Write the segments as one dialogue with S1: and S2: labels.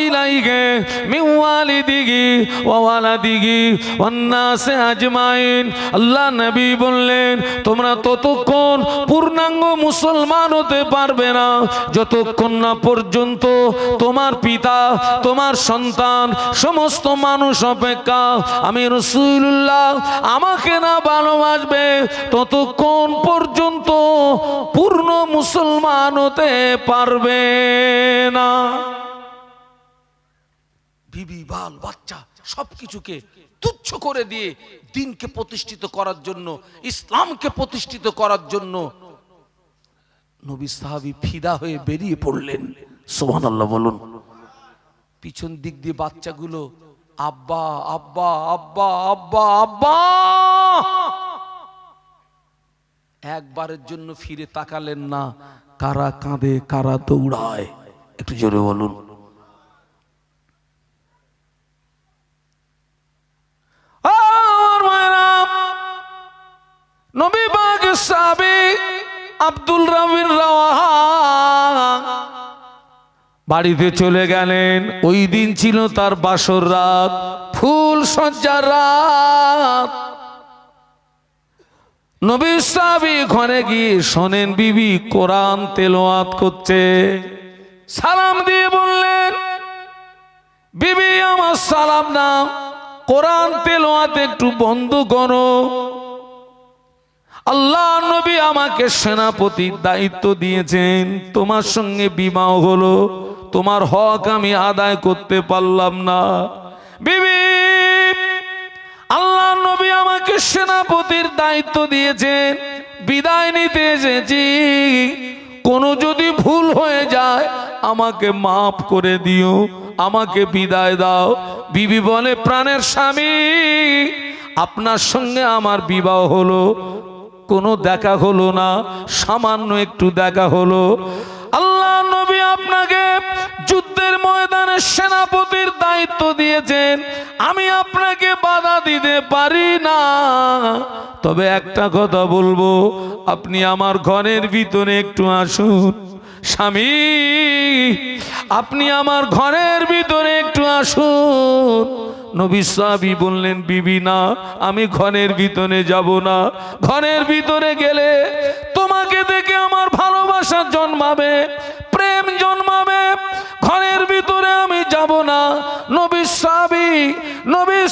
S1: ইলাইহি মিন ওয়ালিদিহি ওয়া ওয়ালাদিহি ওয়ান নাসি আজমাইন। আল্লাহ নবী বললেন, তোমরা ততক্ষণ পূর্ণাঙ্গ মুসলমান হতে পারবে না যতক্ষণ না পর্যন্ত তোমার পিতা, তোমার সন্তান, সমস্ত মানুষ অপেক্ষা আমি রাসূলুল্লাহ আমাকে না ভালোবাসবে ততক্ষণ পর্যন্ত পূর্ণ মুসলমান হতে পারবে না। বিবি, বাল, বাচ্চা সবকিছুকে তুচ্ছ করে দিয়ে দিনকে প্রতিষ্ঠিত করার জন্য, ইসলামকে প্রতিষ্ঠিত করার জন্য নবী সাহাবী ফিদা হয়ে বেরিয়ে পড়লেন। সুবহানাল্লাহ বলুন। পিছন দিক দিয়ে বাচ্চাগুলো আব্বা আব্বা আব্বা আব্বা আব্বা, একবারের জন্য ফিরে তাকালেন না। কারা কাঁদে, কারা দৌড়ায়, একটু জোরে বলুন। নবী পাকের সাহাবী আব্দুল রাবির রাওয়াহা বাড়িতে চলে গেলেন। ওই দিন ছিল তার বাসর রাত, ফুল সজ্জার রাত। নবী সাহাবী ঘরে গিয়ে শোনেন বিবি কোরআন তেলাওয়াত করছে। সালাম দিয়ে বললেন, বিবি আমার সালাম না, কোরআন তেলাওয়াত একটু বন্ধ করো। আল্লাহ নবী আমাকে সেনাপতির দায়িত্ব দিয়েছেন, তোমার সঙ্গে বিবাহ হলো, তোমার হক আমি আদায় করতে পারলাম না। বিবি, আল্লাহ নবী আমাকে সেনাপতির দায়িত্ব দিয়েছেন, বিদায় নিতে এসেছি, কোনো যদি ভুল হয়ে যায় আমাকে মাফ করে দিও, আমাকে বিদায় দাও। বিবি বলে, প্রাণের স্বামী, আপনার সঙ্গে আমার বিবাহ হলো, কোনো দেখা হলো না, সামান্য একটু দেখা হলো। আল্লাহ নবী আপনাকে যুদ্ধের ময়দানে সেনাপতির দায়িত্ব দিয়েছেন, আমি আপনাকে বাধা দিতে পারি না। তবে একটা কথা বলবো, আপনি আমার ঘরের ভিতরে একটু আসুন। স্বামী, আপনি আমার ঘরের ভিতরে একটু আসুন। নবী সাহাবী বললেন, বিবি না, আমি ঘরের ভিতরে যাব না। ঘরের ভিতরে গেলে তোমাকে দেখে আমার ভালোবাসা জন্মাবে, প্রেম জন্মাবে, ঘরের ভিতরে আমি যাব না। নবী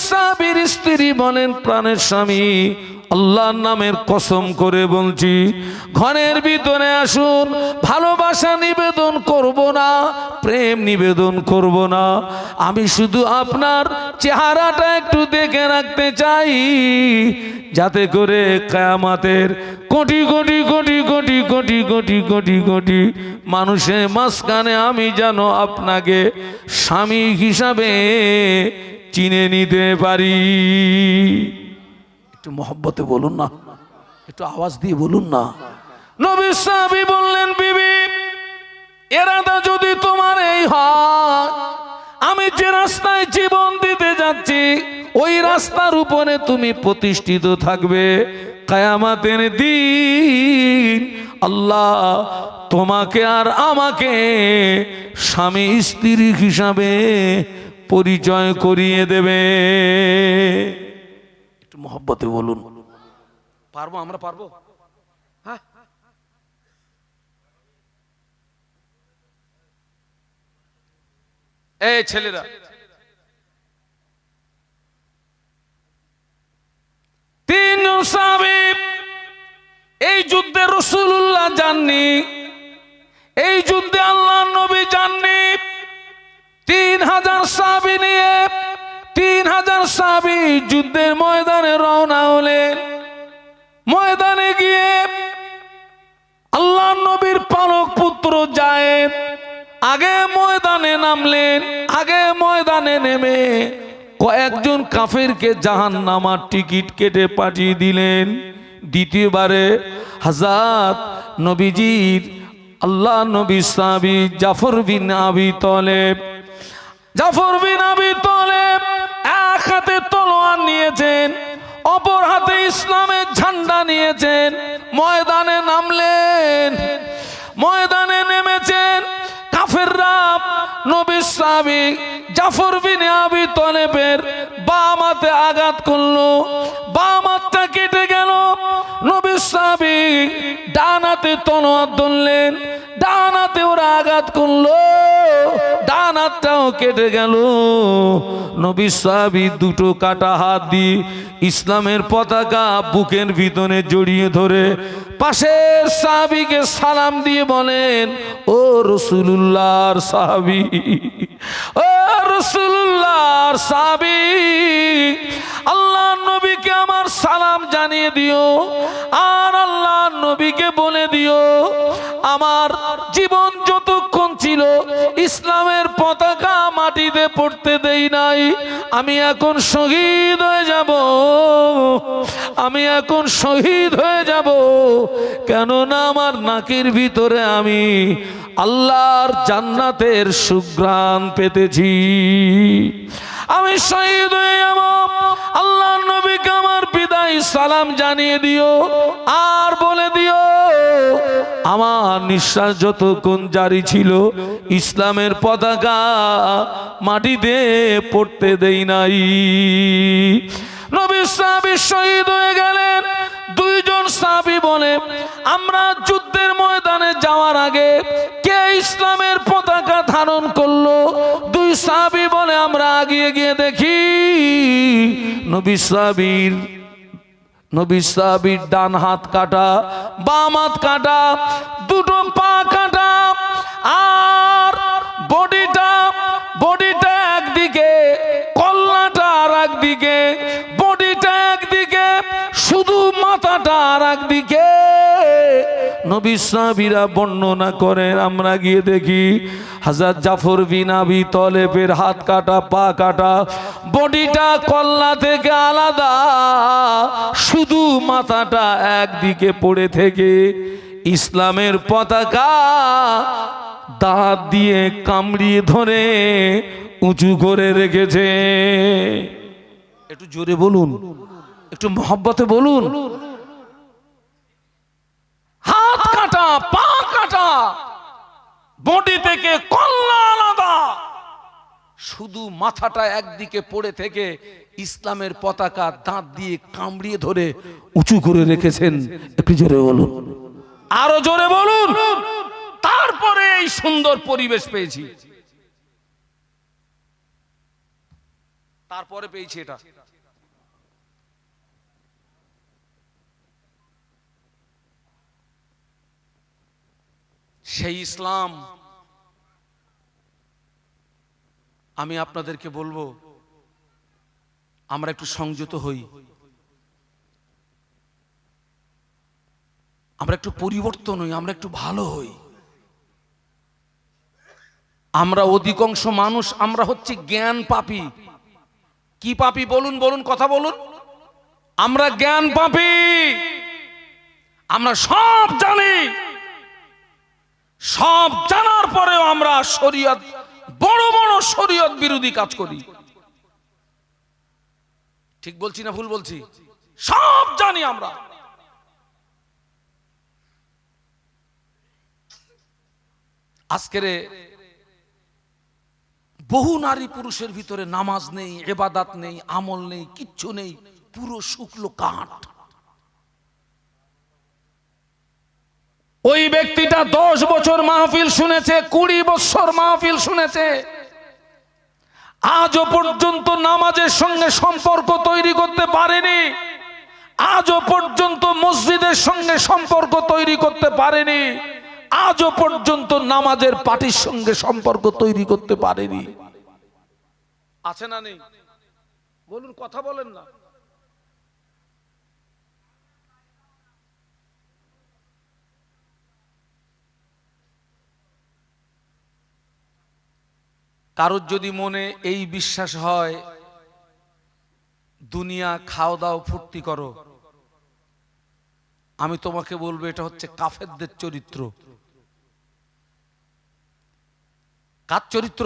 S1: সাহাবীর স্ত্রী বলেন, প্রাণের স্বামী, আল্লাহর নামের কসম করে বলছি, ঘরের ভিতরে আসুন। ভালোবাসা নিবেদন করব না, প্রেম নিবেদন করব না, আমি শুধু আপনার চেহারাটা একটু দেখে রাখতে চাই, যাতে করে কিয়ামতের কোটি কোটি কোটি কোটি কোটি কোটি কোটি কোটি মানুষের মাঝখানে আমি যেন আপনাকে স্বামী হিসাবে চিনে নিতে পারি। একটু মহব্বতে বলুন না, একটু আওয়াজ দিয়ে বলুন না। নবী সাহাবী বললেন, বিবি, এরাদা যদি তোমার এই হয়, আমি যে রাস্তায় জীবন দিতে যাচ্ছি ওই রাস্তার উপরে তুমি প্রতিষ্ঠিত থাকবে। কিয়ামতের দিন আল্লাহ তোমাকে আর আমাকে স্বামী স্ত্রী হিসাবে পরিচয় করিয়ে দেবে। একটু মহব্বতে বলুন। পারবো? আমরা পারবো? হ্যাঁ, এই ছেলেরা, তিনজন সাহাবী এই যুদ্ধে রাসূলুল্লাহ যাননি, এই যুদ্ধে আল্লাহর নবী যাননি। 3000 সাহাবী নিয়ে 3000 সাহাবী যুদ্ধের ময়দানে রওনা হলেন। ময়দানে গিয়ে আল্লাহর নবীর পালক পুত্র যায়েদ আগে ময়দানে নামলেন। আগে ময়দানে নেমে কয়েকজন কাফেরকে জাহান্নামার টিকিট কেটে পাঠিয়ে দিলেন। দ্বিতীয়বারে হযরত নবীজির আল্লাহ নবী সাহাবী জাফর বিন আবি তালেব এক হাতে তলোয়ার নিয়েছেন, অপর হাতে ইসলামের ঝান্ডা নিয়েছেন। ময়দানে নামলেন, ময়দানে নেমেছেন। কাফেররা নবী সাহাবী সাহাবী জাফর বিন আবি তালেবের বাম হাতে আঘাত করলো, বাম হাতটা কেটে গেল। নবী সাহাবী ডান হাতে তলোয়ার ধরলেন, ডান হাতে ওরা আঘাত করলো, ডান হাতটাও কেটে গেল। নবী সাহাবী দুটো কাটা হাত দিয়ে ইসলামের পতাকা বুকের ভিতরে জড়িয়ে ধরে পাশের সাহাবীকে সালাম দিয়ে বলেন, ও রাসূলুল্লাহর সাহাবী, ও রাসূলুল্লাহর সাহাবী, আল্লাহর নবীকে আমার সালাম জানিয়ে দিও, আর আল্লাহর নবীকে বলে দিও আমার জীবন যতক্ষণ ছিল ইসলামের পতাকা মাটিতে পড়তে দেই নাই, আমি এখন শহীদ হয়ে যাব, আমি এখন শহীদ হয়ে যাব, কেননা আমার নাকের ভিতরে আমি আল্লাহর জান্নাতের সুঘ্রাণ পেতেছি, আমি শহীদ হয়ে যাব। আল্লাহর নবীকে আমার বিদায় সালাম জানিয়ে দিও, আর বলে দিও আমার নিঃশ্বাস যতক্ষণ জারি ছিল ইসলামের পতাকা মাটিতে পড়তে দেই নাই। নবী সাহাবী শহীদ হয়ে গেলেন। দুইজন সাহাবী বলে, আমরা যুদ্ধের ময়দানে যাওয়ার আগে কে ইসলামের পতাকা ধারণ করলো? দুই সাহাবী বলে, আমরা আগিয়ে গিয়ে দেখি নবী সাহাবীর ডান হাত কাটা, বাম হাত কাটা, দুটো পা কাটা, আর বডিটা একদিকে, কল্লাটা আর একদিকে, বডিটা একদিকে, শুধু মাথাটা আর একদিকে। নবী সাহাবীরা বর্ণনা করেন, আমরা গিয়ে দেখি হযরত জাফর বিন আবি তালেবের হাত কাটা, পা কাটা, বডিটা কল্লা থেকে আলাদা, শুধু মাথাটা একদিকে পড়ে থেকে ইসলামের পতাকা দাঁত দিয়ে কামড়িয়ে ধরে উঁচু করে রেখেছে। একটু জোরে বলুন, একটু মহব্বতে বলুন। হাত কাটা, পা কাটা, বডি থেকে কল্লা আলাদা, শুধু মাথাটা একদিকে পড়ে থেকে ইসলামের পতাকা দাঁত দিয়ে কামড়িয়ে ধরে উঁচু করে রেখেছেন। একটু জোরে বলুন, আরো জোরে বলুন। তারপরে এই সুন্দর পরিবেশ পেয়েছি, তারপরে পেয়েছি এটা। সেই ইসলাম আমি আপনাদেরকে বলবো, আমরা একটু সংযত হই, আমরা একটু পরিবর্তন হই, আমরা একটু ভালো হই। আমরা অধিকাংশ মানুষ আমরা হচ্ছে জ্ঞান পাপী। কি পাপী? বলুন বলুন, কথা বলুন। আমরা জ্ঞান পাপী, আমরা সব জানি, সব জানার পরেও আমরা শরীয়ত, বড় বড় শরীয়ত বিরোধী কাজ করি। ঠিক বলছি না ভুল বলছি? সব জানি আমরা। আজকের বহু নারী পুরুষের ভিতরে নামাজ নেই, ইবাদত নেই, আমল নেই, কিচ্ছু নেই, পুরো শুকলো কাঠ। ওই ব্যক্তিটা 10 বছর মাহফিল শুনেছে, 20 বছর মাহফিল শুনেছে, আজও পর্যন্ত নামাজের সঙ্গে সম্পর্ক তৈরি করতে পারেনি, আজও পর্যন্ত মসজিদের সঙ্গে সম্পর্ক তৈরি করতে পারেনি, আজও পর্যন্ত নামাজের পার্টির সঙ্গে সম্পর্ক তৈরি করতে পারেনি। আছে না নেই? বলুন, কথা বলেন না। কারোর যদি মনে এই বিশ্বাস হয় দুনিয়া খাও দাও ফুর্তি করো, আমি তোমাকে বলবো এটা হচ্ছে কাফেরদের চরিত্র। কার চরিত্র?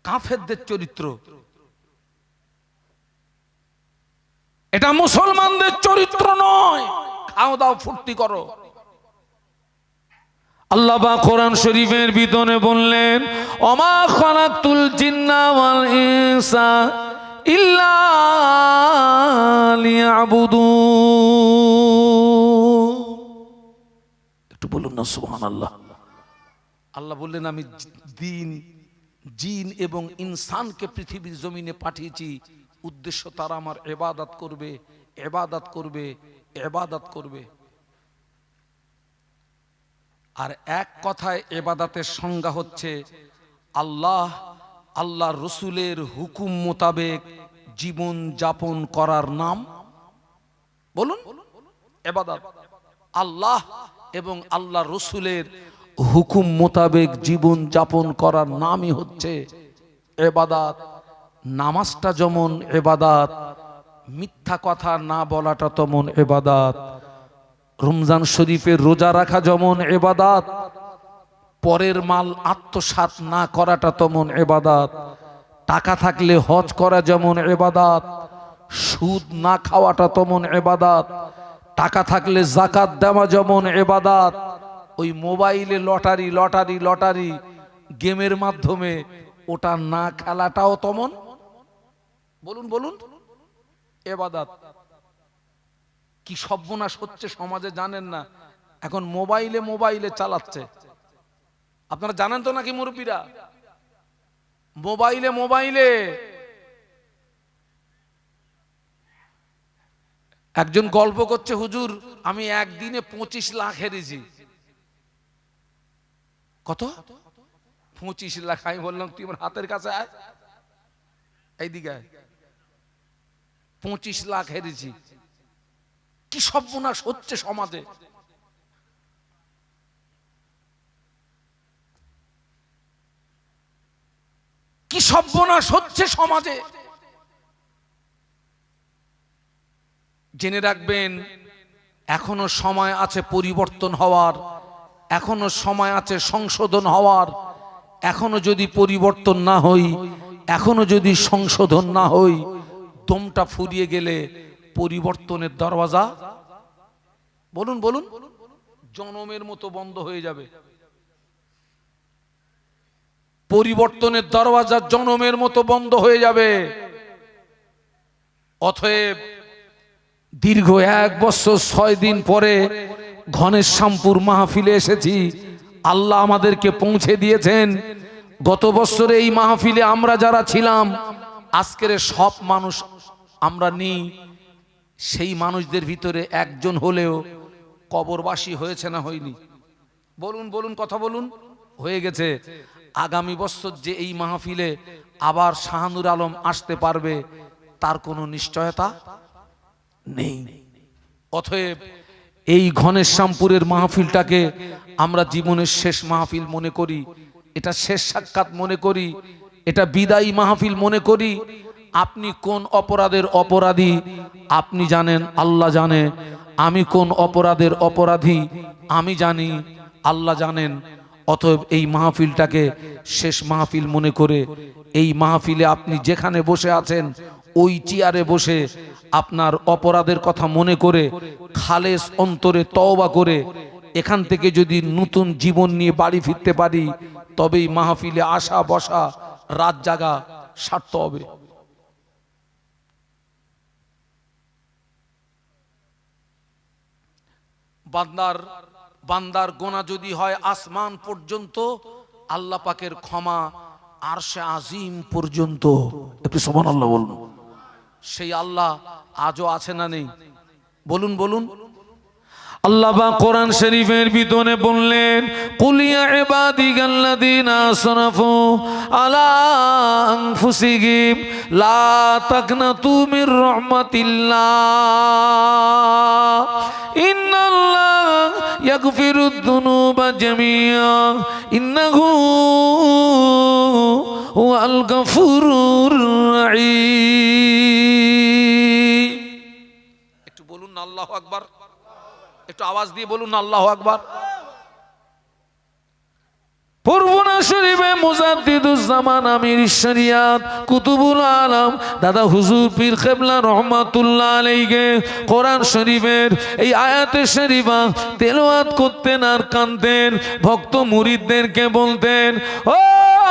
S1: কাফেরদের চরিত্র। এটা মুসলমানদের চরিত্র নয়। খাও দাও ফুর্তি করো। আল্লাহ পাক কোরআন শরীফের ভিতরে বললেন, ওমা খালাকতুল জিন্না ওয়াল ইনসা ইল্লা লিয়াবুদুন। একটু বলুন না সুবহানাল্লাহ। আল্লাহ বললেন, আমি জিন এবং ইনসানকে পৃথিবীর জমিনে পাঠিয়েছি, উদ্দেশ্য তারা আমার ইবাদত করবে, ইবাদত করবে, ইবাদত করবে। আর এক কথায় ইবাদতের সংজ্ঞা হচ্ছে আল্লাহ, আল্লাহর রসুলের হুকুম মোতাবেক জীবন যাপন করার নাম। বলুন ইবাদত। আল্লাহ এবং আল্লাহ রসুলের হুকুম মোতাবেক জীবন যাপন করার নামই হচ্ছে ইবাদত। নামাজটা যেমন ইবাদত, মিথ্যা কথা না বলাটা তেমন ইবাদত, রমজান শরীফের রোজা রাখা যেমন ইবাদত, পরের মাল আত্মসাৎ না করাটা তেমন ইবাদত, টাকা থাকলে হজ করা যেমন ইবাদত, সুদ না খাওয়াটা তেমন ইবাদত, টাকা থাকলে যাকাত দেওয়া যেমন ইবাদত, ওই মোবাইলে লটারি লটারি লটারি গেমের মাধ্যমে ওটা না খেলাটাও তেমন বলুন বলুন ইবাদত। কি সর্বনাশ হচ্ছে সমাজে জানেন না, এখন মোবাইলে মোবাইলে চালাচ্ছে। আপনারা জানেন তো নাকি মুরব্বীরা? মোবাইলে মোবাইলে একজন গল্প করছে, হুজুর আমি একদিনে 25 লাখ হেরেছি। কত? 25 লাখ। আমি বললাম তুই আমার হাতের কাছে আয়, এইদিকে 25 লাখ হেরেছি। কি সর্বনাশ হচ্ছে সমাজে। কি সর্বনাশ হচ্ছে সমাজে। জেনে রাখবেন, এখনো সময় আছে পরিবর্তন হওয়ার, এখনো সময় আছে সংশোধন হওয়ার। এখনো যদি পরিবর্তন না হই, এখনো যদি সংশোধন না হই, দমটা ফুরিয়ে গেলে পরিবর্তনের দরওয়াজা বলুন বলুন জনমের মতো বন্ধ হয়ে যাবে। পরিবর্তনের দরওয়াজা জনমের মতো বন্ধ হয়ে যাবে। অতএব দীর্ঘ 1 বছর 6 দিন পরে ঘনেশ্যামপুর মাহফিলে এসেছি। আল্লাহ আমাদেরকে পৌঁছে দিয়েছেন। গত বছরে এই মাহফিলে আমরা যারা ছিলাম, আজকের সব মানুষ আমরা নেই। সেই মানুষদের ভিতরে একজন হলেও কবরবাসী হয়েছে না হয়নি? বলুন বলুন কথা বলুন। হয়ে গেছে। আগামী বছর যে এই মাহফিলে আবার শাহানুর আলম আসতে পারবে তার কোনো নিশ্চয়তা নেই। অতএব এই ঘনেশ্যামপুরের মাহফিলটাকে আমরা জীবনের শেষ মাহফিল মনে করি, এটা শেষ সাক্ষাৎ মনে করি, এটা বিদায়ী মাহফিল মনে করি। আপনি কোন অপরাধের অপরাধী আপনি জানেন, আল্লাহ জানে। আমি কোন অপরাধের অপরাধী আমি জানি, আল্লাহ জানেন। অতএব এই মাহফিলটাকে শেষ মাহফিল মনে করে, এই মাহফিলে আপনি যেখানে বসে আছেন ওই চেয়ারে বসে আপনার অপরাধের কথা মনে করে খালেস অন্তরে তওবা করে এখান থেকে যদি নতুন জীবন নিয়ে বাড়ি ফিরতে পারি, তবেই মাহফিলে আসা বসা রাত জাগা সার্থক হবে। বান্দার গোনা যদি হয় আসমান পর্যন্ত, আল্লাহ পাকের ক্ষমা আরশে আজিম পর্যন্ত। একটু সুবহানাল্লাহ বলুন। সেই আল্লাহ আজও আছে না নেই? বলুন বলুন। আল্লাহ পাক কোরআন শরীফের ভিতরে বললেন, কুল ইয়া ইবাদিয়াল্লাযীনা আসরাফু আলা আনফুসিহিম লা তাকনাতু মির রাহমাতিল্লাহ ইন্নাল্লাহ ইয়াগফিরুদ যুনুবা জামিআ ইন্নাহু হুয়াল গফুরুর রাহিম। একটু বলুন না আল্লাহু আকবার। একটু আওয়াজ দিয়ে বলুন আল্লাহু আকবার। পূর্বনা শরীফে মুজাদ্দিদুজ্জামান আমির শরিয়াত কুতুবুল আলম দাদা হুজুর পীর কেবলা রহমাতুল্লাহ আলাইহি কোরআন শরীফের এই আয়াতে শরীফা তেলাওয়াত করতেন আর কানতেন। ভক্ত মুরিদদেরকে বলতেন, ও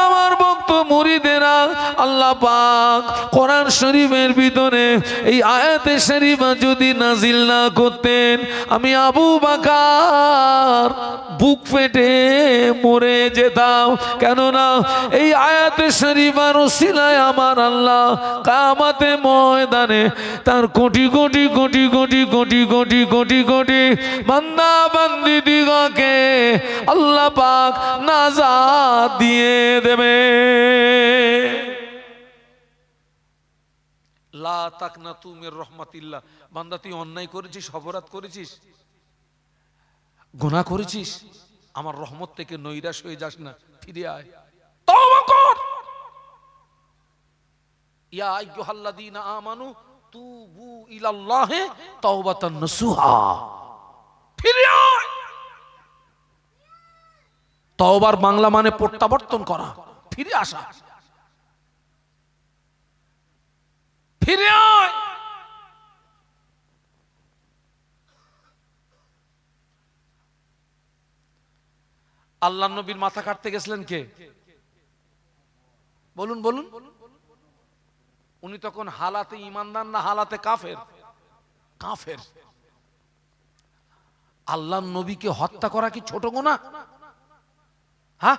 S1: আমার ভক্ত মুরিদেরা, আল্লাহ পাক কোরআন শরীফের ভিতরে এই আয়াতে শরীফা যদি নাজিল না করতেন, আমি আবু বকর বুক ফেটে মরে যেতাম। কেননা এই আয়াতে শরীফার ওসিলায় আমার আল্লাহ কিয়ামতে ময়দানে তার কোটি কোটি কোটি কোটি কোটি কোটি কোটি কোটি বান্দা বান্দি দিগকে আল্লাহ পাক নাজাত দিয়ে দেবে। লা তাকনাতু মির রাহমাতিল্লাহ। বান্দা, তুই অন্যায় করেছিস, অপরাধ করেছিস, গুনাহ করেছিস, আমার রহমত থেকে নৈরাশ হয়ে যাস না, ফিরে আয়, তওবা কর। ইয়া আইয়ুহাল্লাযীনা আমানু তুবু ইলাল্লাহি তাওবাতান নাসুহা। ফিরে আয়। তওবার বাংলা মানে প্রত্যাবর্তন করা, ফিরে আসা। ফিরে আয়। আল্লাহ নবীর মাথা কাটতে গেছিলেন কে? বলুন বলুন। উনি তখন হালাতে ঈমানদার না হালাতে কাফের? কাফের। আল্লাহ নবীকে হত্যা করা কি ছোট গুনাহ? হ্যাঁ,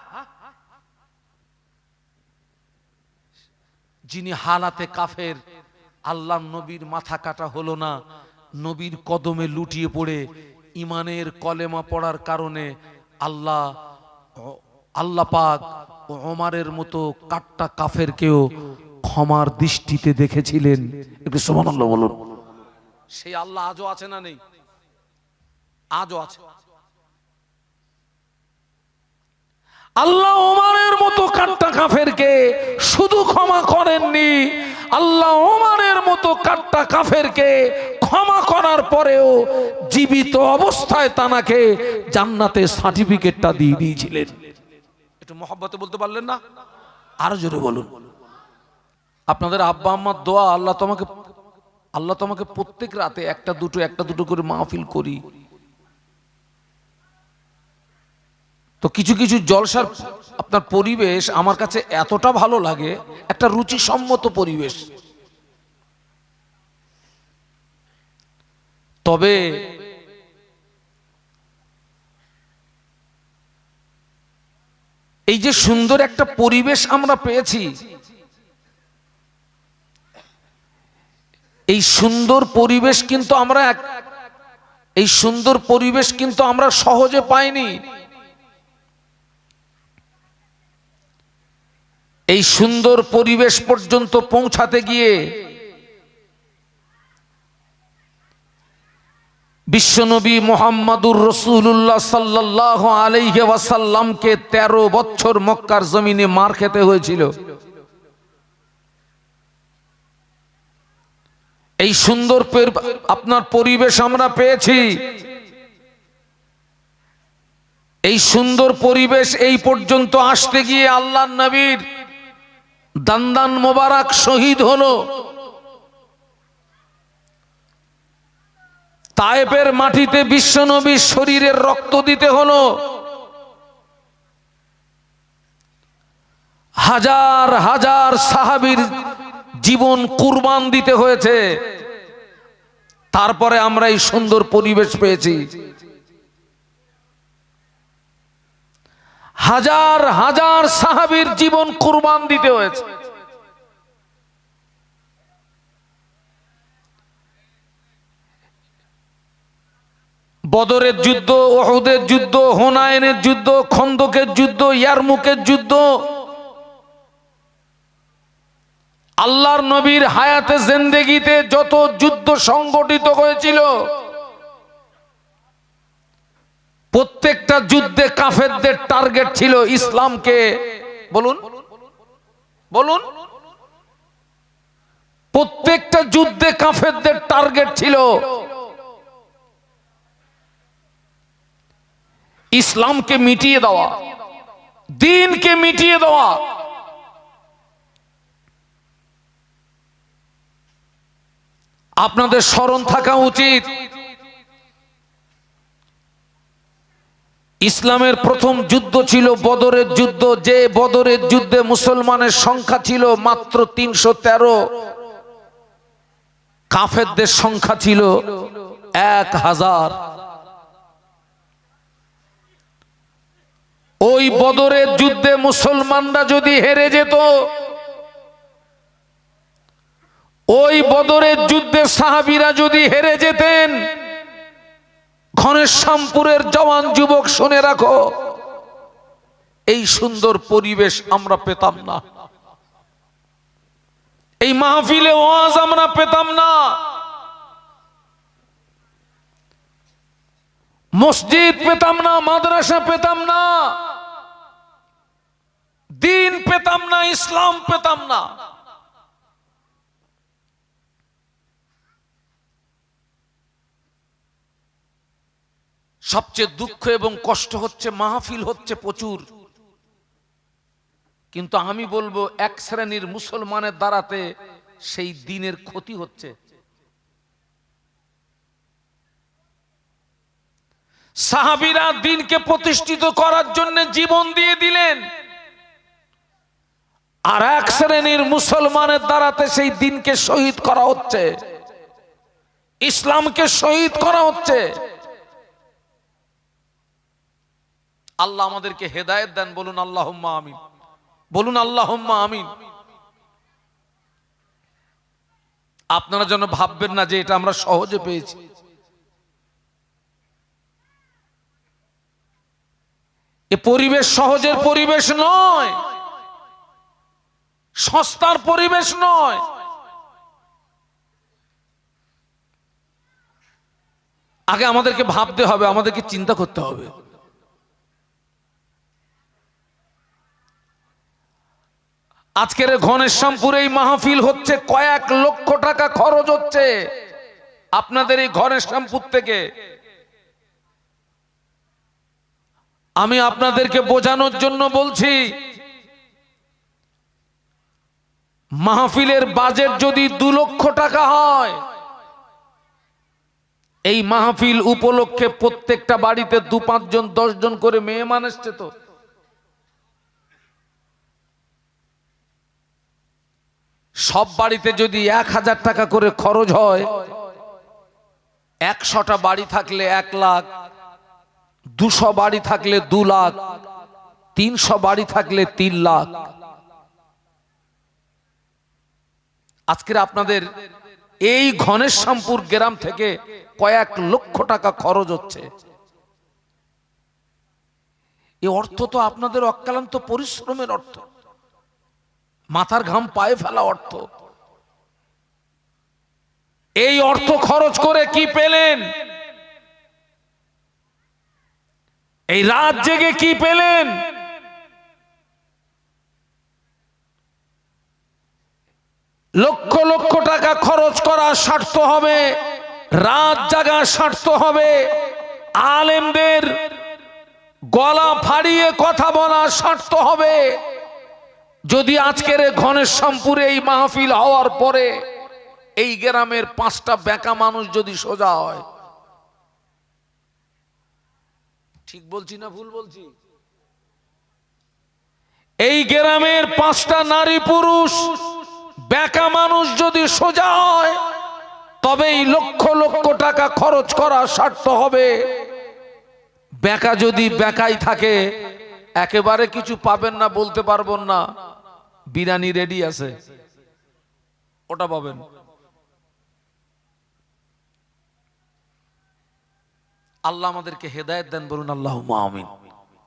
S1: যিনি হালাতে কাফের, আল্লাহ নবীর মাথা কাটা হলো না, নবীর কদমে লুটিয়ে পড়ে ইমানের কলেমা পড়ার কারণে আল্লাহ পাক ওমরের মতো কাট্টা কাফেরকেও ক্ষমার দৃষ্টিতে দেখেছিলেন। একটু সুবহানাল্লাহ বলুন। সেই আল্লাহ আজও আছে না নেই? আজও আছে। আল্লাহ ওমরের মতো কাট্টা কাফেরকে শুধু ক্ষমা করেননি, আল্লাহ ওমরের মতো কাট্টা কাফেরকে ক্ষমা করার পরেও জীবিত অবস্থায় তানাকে জান্নাতে সার্টিফিকেটটা দিয়ে দিয়েছিলেন। একটু মহব্বতে বলতে পারলেন না? আরো জোরে বলুন। আপনাদের আব্বা আম্মার দোয়া, আল্লাহ তোমাকে প্রত্যেক রাতে একটা দুটো করে মাহফিল করি। তো কিছু কিছু জলসার আপনার পরিবেশ আমার কাছে এতটা ভালো লাগে, একটা রুচিসম্মত পরিবেশ। তবে এই যে সুন্দর একটা পরিবেশ আমরা পেয়েছি, এই সুন্দর পরিবেশ কিন্তু আমরা সহজে পাইনি। এই সুন্দর পরিবেশ পর্যন্ত পৌঁছাতে গিয়ে বিশ্বনবী মুহাম্মাদুর রাসূলুল্লাহ সাল্লাল্লাহু আলাইহি ওয়াসাল্লামকে 13 বছর মক্কার জমিনে মার খেতে হয়েছিল। এই সুন্দর আপনার পরিবেশ আমরা পেয়েছি। এই সুন্দর পরিবেশ এই পর্যন্ত আসতে গিয়ে আল্লাহর নবীর দান্দান মোবারক শহীদ হলো। তায়েফের মাটিতে বিশ্বনবীর শরীরের রক্ত দিতে হলো। হাজার হাজার সাহাবীর জীবন কুরবান দিতে হয়েছে। তারপরে আমরা এই সুন্দর পরিবেশ পেয়েছি। হাজার হাজার সাহাবীর জীবন কুরবান দিতে হয়েছে। বদরের যুদ্ধ, উহুদের যুদ্ধ, হুনাইনের যুদ্ধ, খন্দকের যুদ্ধ, ইয়ারমুকের যুদ্ধ, আল্লাহর নবীর হায়াতে জিন্দেগিতে যত যুদ্ধ সংগঠিত হয়েছিল, প্রত্যেকটা যুদ্ধে কাফেরদের টার্গেট ছিল ইসলামকে। বলুন বলুন। প্রত্যেকটা যুদ্ধে কাফেরদের টার্গেট ছিল ইসলামকে মিটিয়ে দেওয়া, দিনকে মিটিয়ে দেওয়া। আপনাদের স্মরণ থাকা উচিত, ইসলামের প্রথম যুদ্ধ ছিল বদরের যুদ্ধ। যে বদরের যুদ্ধে মুসলমানের সংখ্যা ছিল মাত্র 313, কাফেরদের সংখ্যা ছিল 1000। ওই বদরের যুদ্ধে মুসলমানরা যদি হেরে যেত, ওই বদরের যুদ্ধে সাহাবীরা যদি হেরে যেতেন, ঘনশ্যামপুরের জওয়ান যুবক শুনে রাখো, এই সুন্দর পরিবেশ আমরা পেতাম না, এই মাহফিলে ওয়াজ আমরা পেতাম না, মসজিদ পেতাম না, মাদ্রাসা পেতাম না, দিন পেতাম না, ইসলাম পেতাম না। সবচেয়ে দুঃখ এবং কষ্ট হচ্ছে মাহফিল হচ্ছে প্রচুর, কিন্তু আমি বলবো এক শ্রেণীর মুসলমানের দ্বারাতে সেই দিনের ক্ষতি হচ্ছে। সাহাবীরা দিনকে প্রতিষ্ঠিত করার জন্য জীবন দিয়ে দিলেন, আর এক শ্রেণীর মুসলমানের দ্বারাতে সেই দিনকে শহীদ করা হচ্ছে, ইসলামকে শহীদ করা হচ্ছে। আল্লাহ আমাদেরকে হেদায়েত দেন, বলুন আল্লাহুম্মা আমিন, বলুন আল্লাহুম্মা আমিন। আপনারা যেন ভাববেন না যে এটা আমরা সহজে পেয়েছি। এ পরিবেশ সহজের পরিবেশ নয়, সস্তার পরিবেশ নয়। আগে আমাদেরকে ভাবতে হবে, আমাদেরকে চিন্তা করতে হবে। আজকের ঘনশ্যামপুরে এই মাহফিল হচ্ছে, কয়েক লক্ষ টাকা খরচ হচ্ছে আপনাদের এই ঘনশ্যামপুর থেকে। আমি আপনাদেরকে বোঝানোর জন্য বলছি, মাহফিলের বাজেট যদি 2 লক্ষ টাকা হয়, এই মাহফিল উপলক্ষে প্রত্যেকটা বাড়িতে 2-5 জন 10 জন করে মেহমান আসছে, তো সব বাড়িতে যদি 1000 টাকা করে খরচ হয়, 100টা বাড়ি থাকলে 1 লাখ, 200 বাড়ি থাকলে 2 লাখ, 300 বাড়ি থাকলে 3 লাখ। আজকের আপনাদের এই ঘনশ্যামপুর গ্রাম থেকে কয়েক লক্ষ টাকা খরচ হচ্ছে। এই অর্থ তো আপনাদের অক্লান্ত পরিশ্রমের অর্থ, মাথার ঘাম পায়ে ফেলা অর্থ। এই অর্থ খরচ করে কি পেলেন? এই রাত জেগে কি পেলেন? লক্ষ লক্ষ টাকা খরচ করা স্বার্থ হবে, রাত জাগা স্বার্থ হবে, আলেমদের গলা ফাড়িয়ে কথা বলা স্বার্থ হবে। যদি আজকের ঘনশ্যামপুরে এই মাহফিল হওয়ার পরে এই গ্রামের 5টা বেকা মানুষ যদি সোজা হয়, ঠিক বলছি না ভুল বলছি? এই গ্রামের 5টা নারী পুরুষ বেকা মানুষ যদি সোজা হয়, তবে এই লক্ষ লক্ষ টাকা খরচ করা সার্থ হবে। বেকা যদি বেকাই থাকে, একেবারে কিছু পাবেন না বলতে পারবেন না, বিরিয়ানি রেডি আছে, ওটা পাবেন। আল্লাহ আমাদেরকে হেদায়েত দেন, বলুন আল্লাহুম্মা আমিন।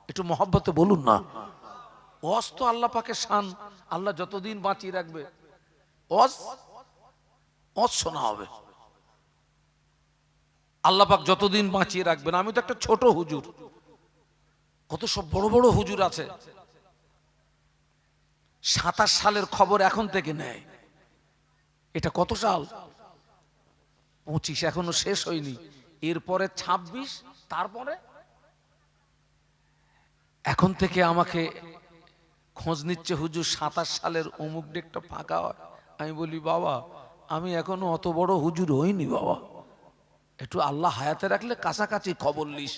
S1: একটু মহব্বতে বলুন না। ওয়াজ তো আল্লাহ পাকের শান, আল্লাহ যতদিন বাঁচিয়ে রাখবে ওয়াজ শোনা হবে। আল্লাহ পাক যতদিন বাঁচিয়ে রাখবেন। আমি তো একটা ছোট হুজুর, কত সব বড় বড় হুজুর আছে। 27 সালের খবর এখন থেকে নেয়। এটা কত সাল? 25, এখনো শেষ হয়নি। এরপরে 26, তারপরে এখন থেকে আমাকে খোঁজ নিচ্ছে, হুজুর 27 সালের অমুক ডেটটা ফাঁকা হয়। আমি বলি বাবা আমি এখনো অত বড় হুজুর হইনি বাবা, একটু আল্লাহ হায়াতে রাখলে কাছাকাছি খবর লিস,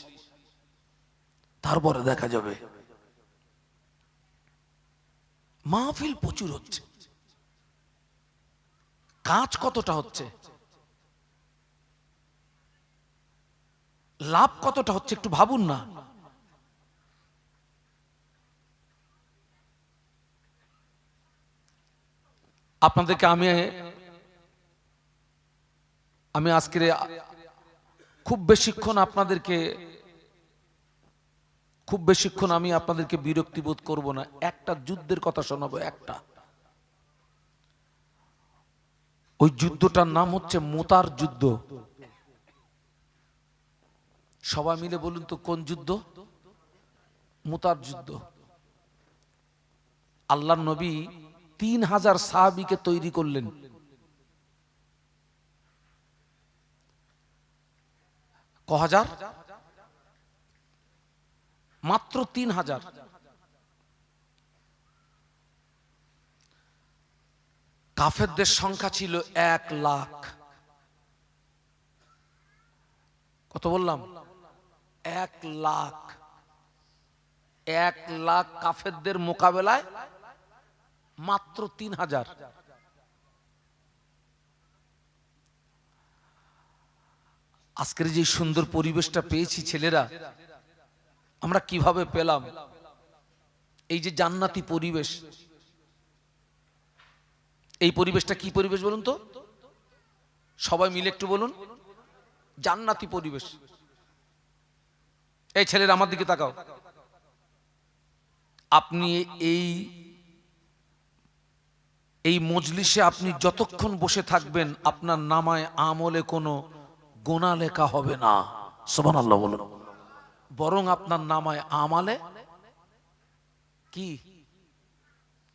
S1: তারপরে দেখা যাবে। মাহফিল প্রচুর হচ্ছে, কাজ কতটা হচ্ছে, লাভ কতটা হচ্ছে একটু ভাবুন না। আপনাদেরকে আমি আজকের খুব বেশিক্ষণ আমি আপনাদেরকে বিরক্তি বোধ করব না। একটা যুদ্ধের কথা শোনাবো, একটা, ওই যুদ্ধটার নাম হচ্ছে মুতার যুদ্ধ। সবাই মিলে বলুন তো কোন যুদ্ধ? মুতার যুদ্ধ। আল্লাহর নবী 3000 সাহাবীকে তৈরি করলেন। ক হাজার? মাত্র 3000। কাফেরদের সংখ্যা ছিল 1 লাখ। কত বললাম? 1 লাখ। 1 লাখ কাফেরদের মোকাবেলায় মাত্র 3000। আজকের যে সুন্দর পরিবেশটা পেয়েছি ছেলেরা, আমরা কিভাবে পেলাম? এই যে জান্নাতি পরিবেশ, এই পরিবেশটা কি পরিবেশ বলুন তো? সবাই মিলে একটু বলুন। জান্নাতি পরিবেশ। এই ছেলেরা আমার দিকে তাকাও। আপনি এই মজলিসে আপনি যতক্ষণ বসে থাকবেন আপনার নামায় আমলে কোনো গোনা লেখা হবে না। সুবহানাল্লাহ বলুন। বরং আপনার নামায় আমালে কি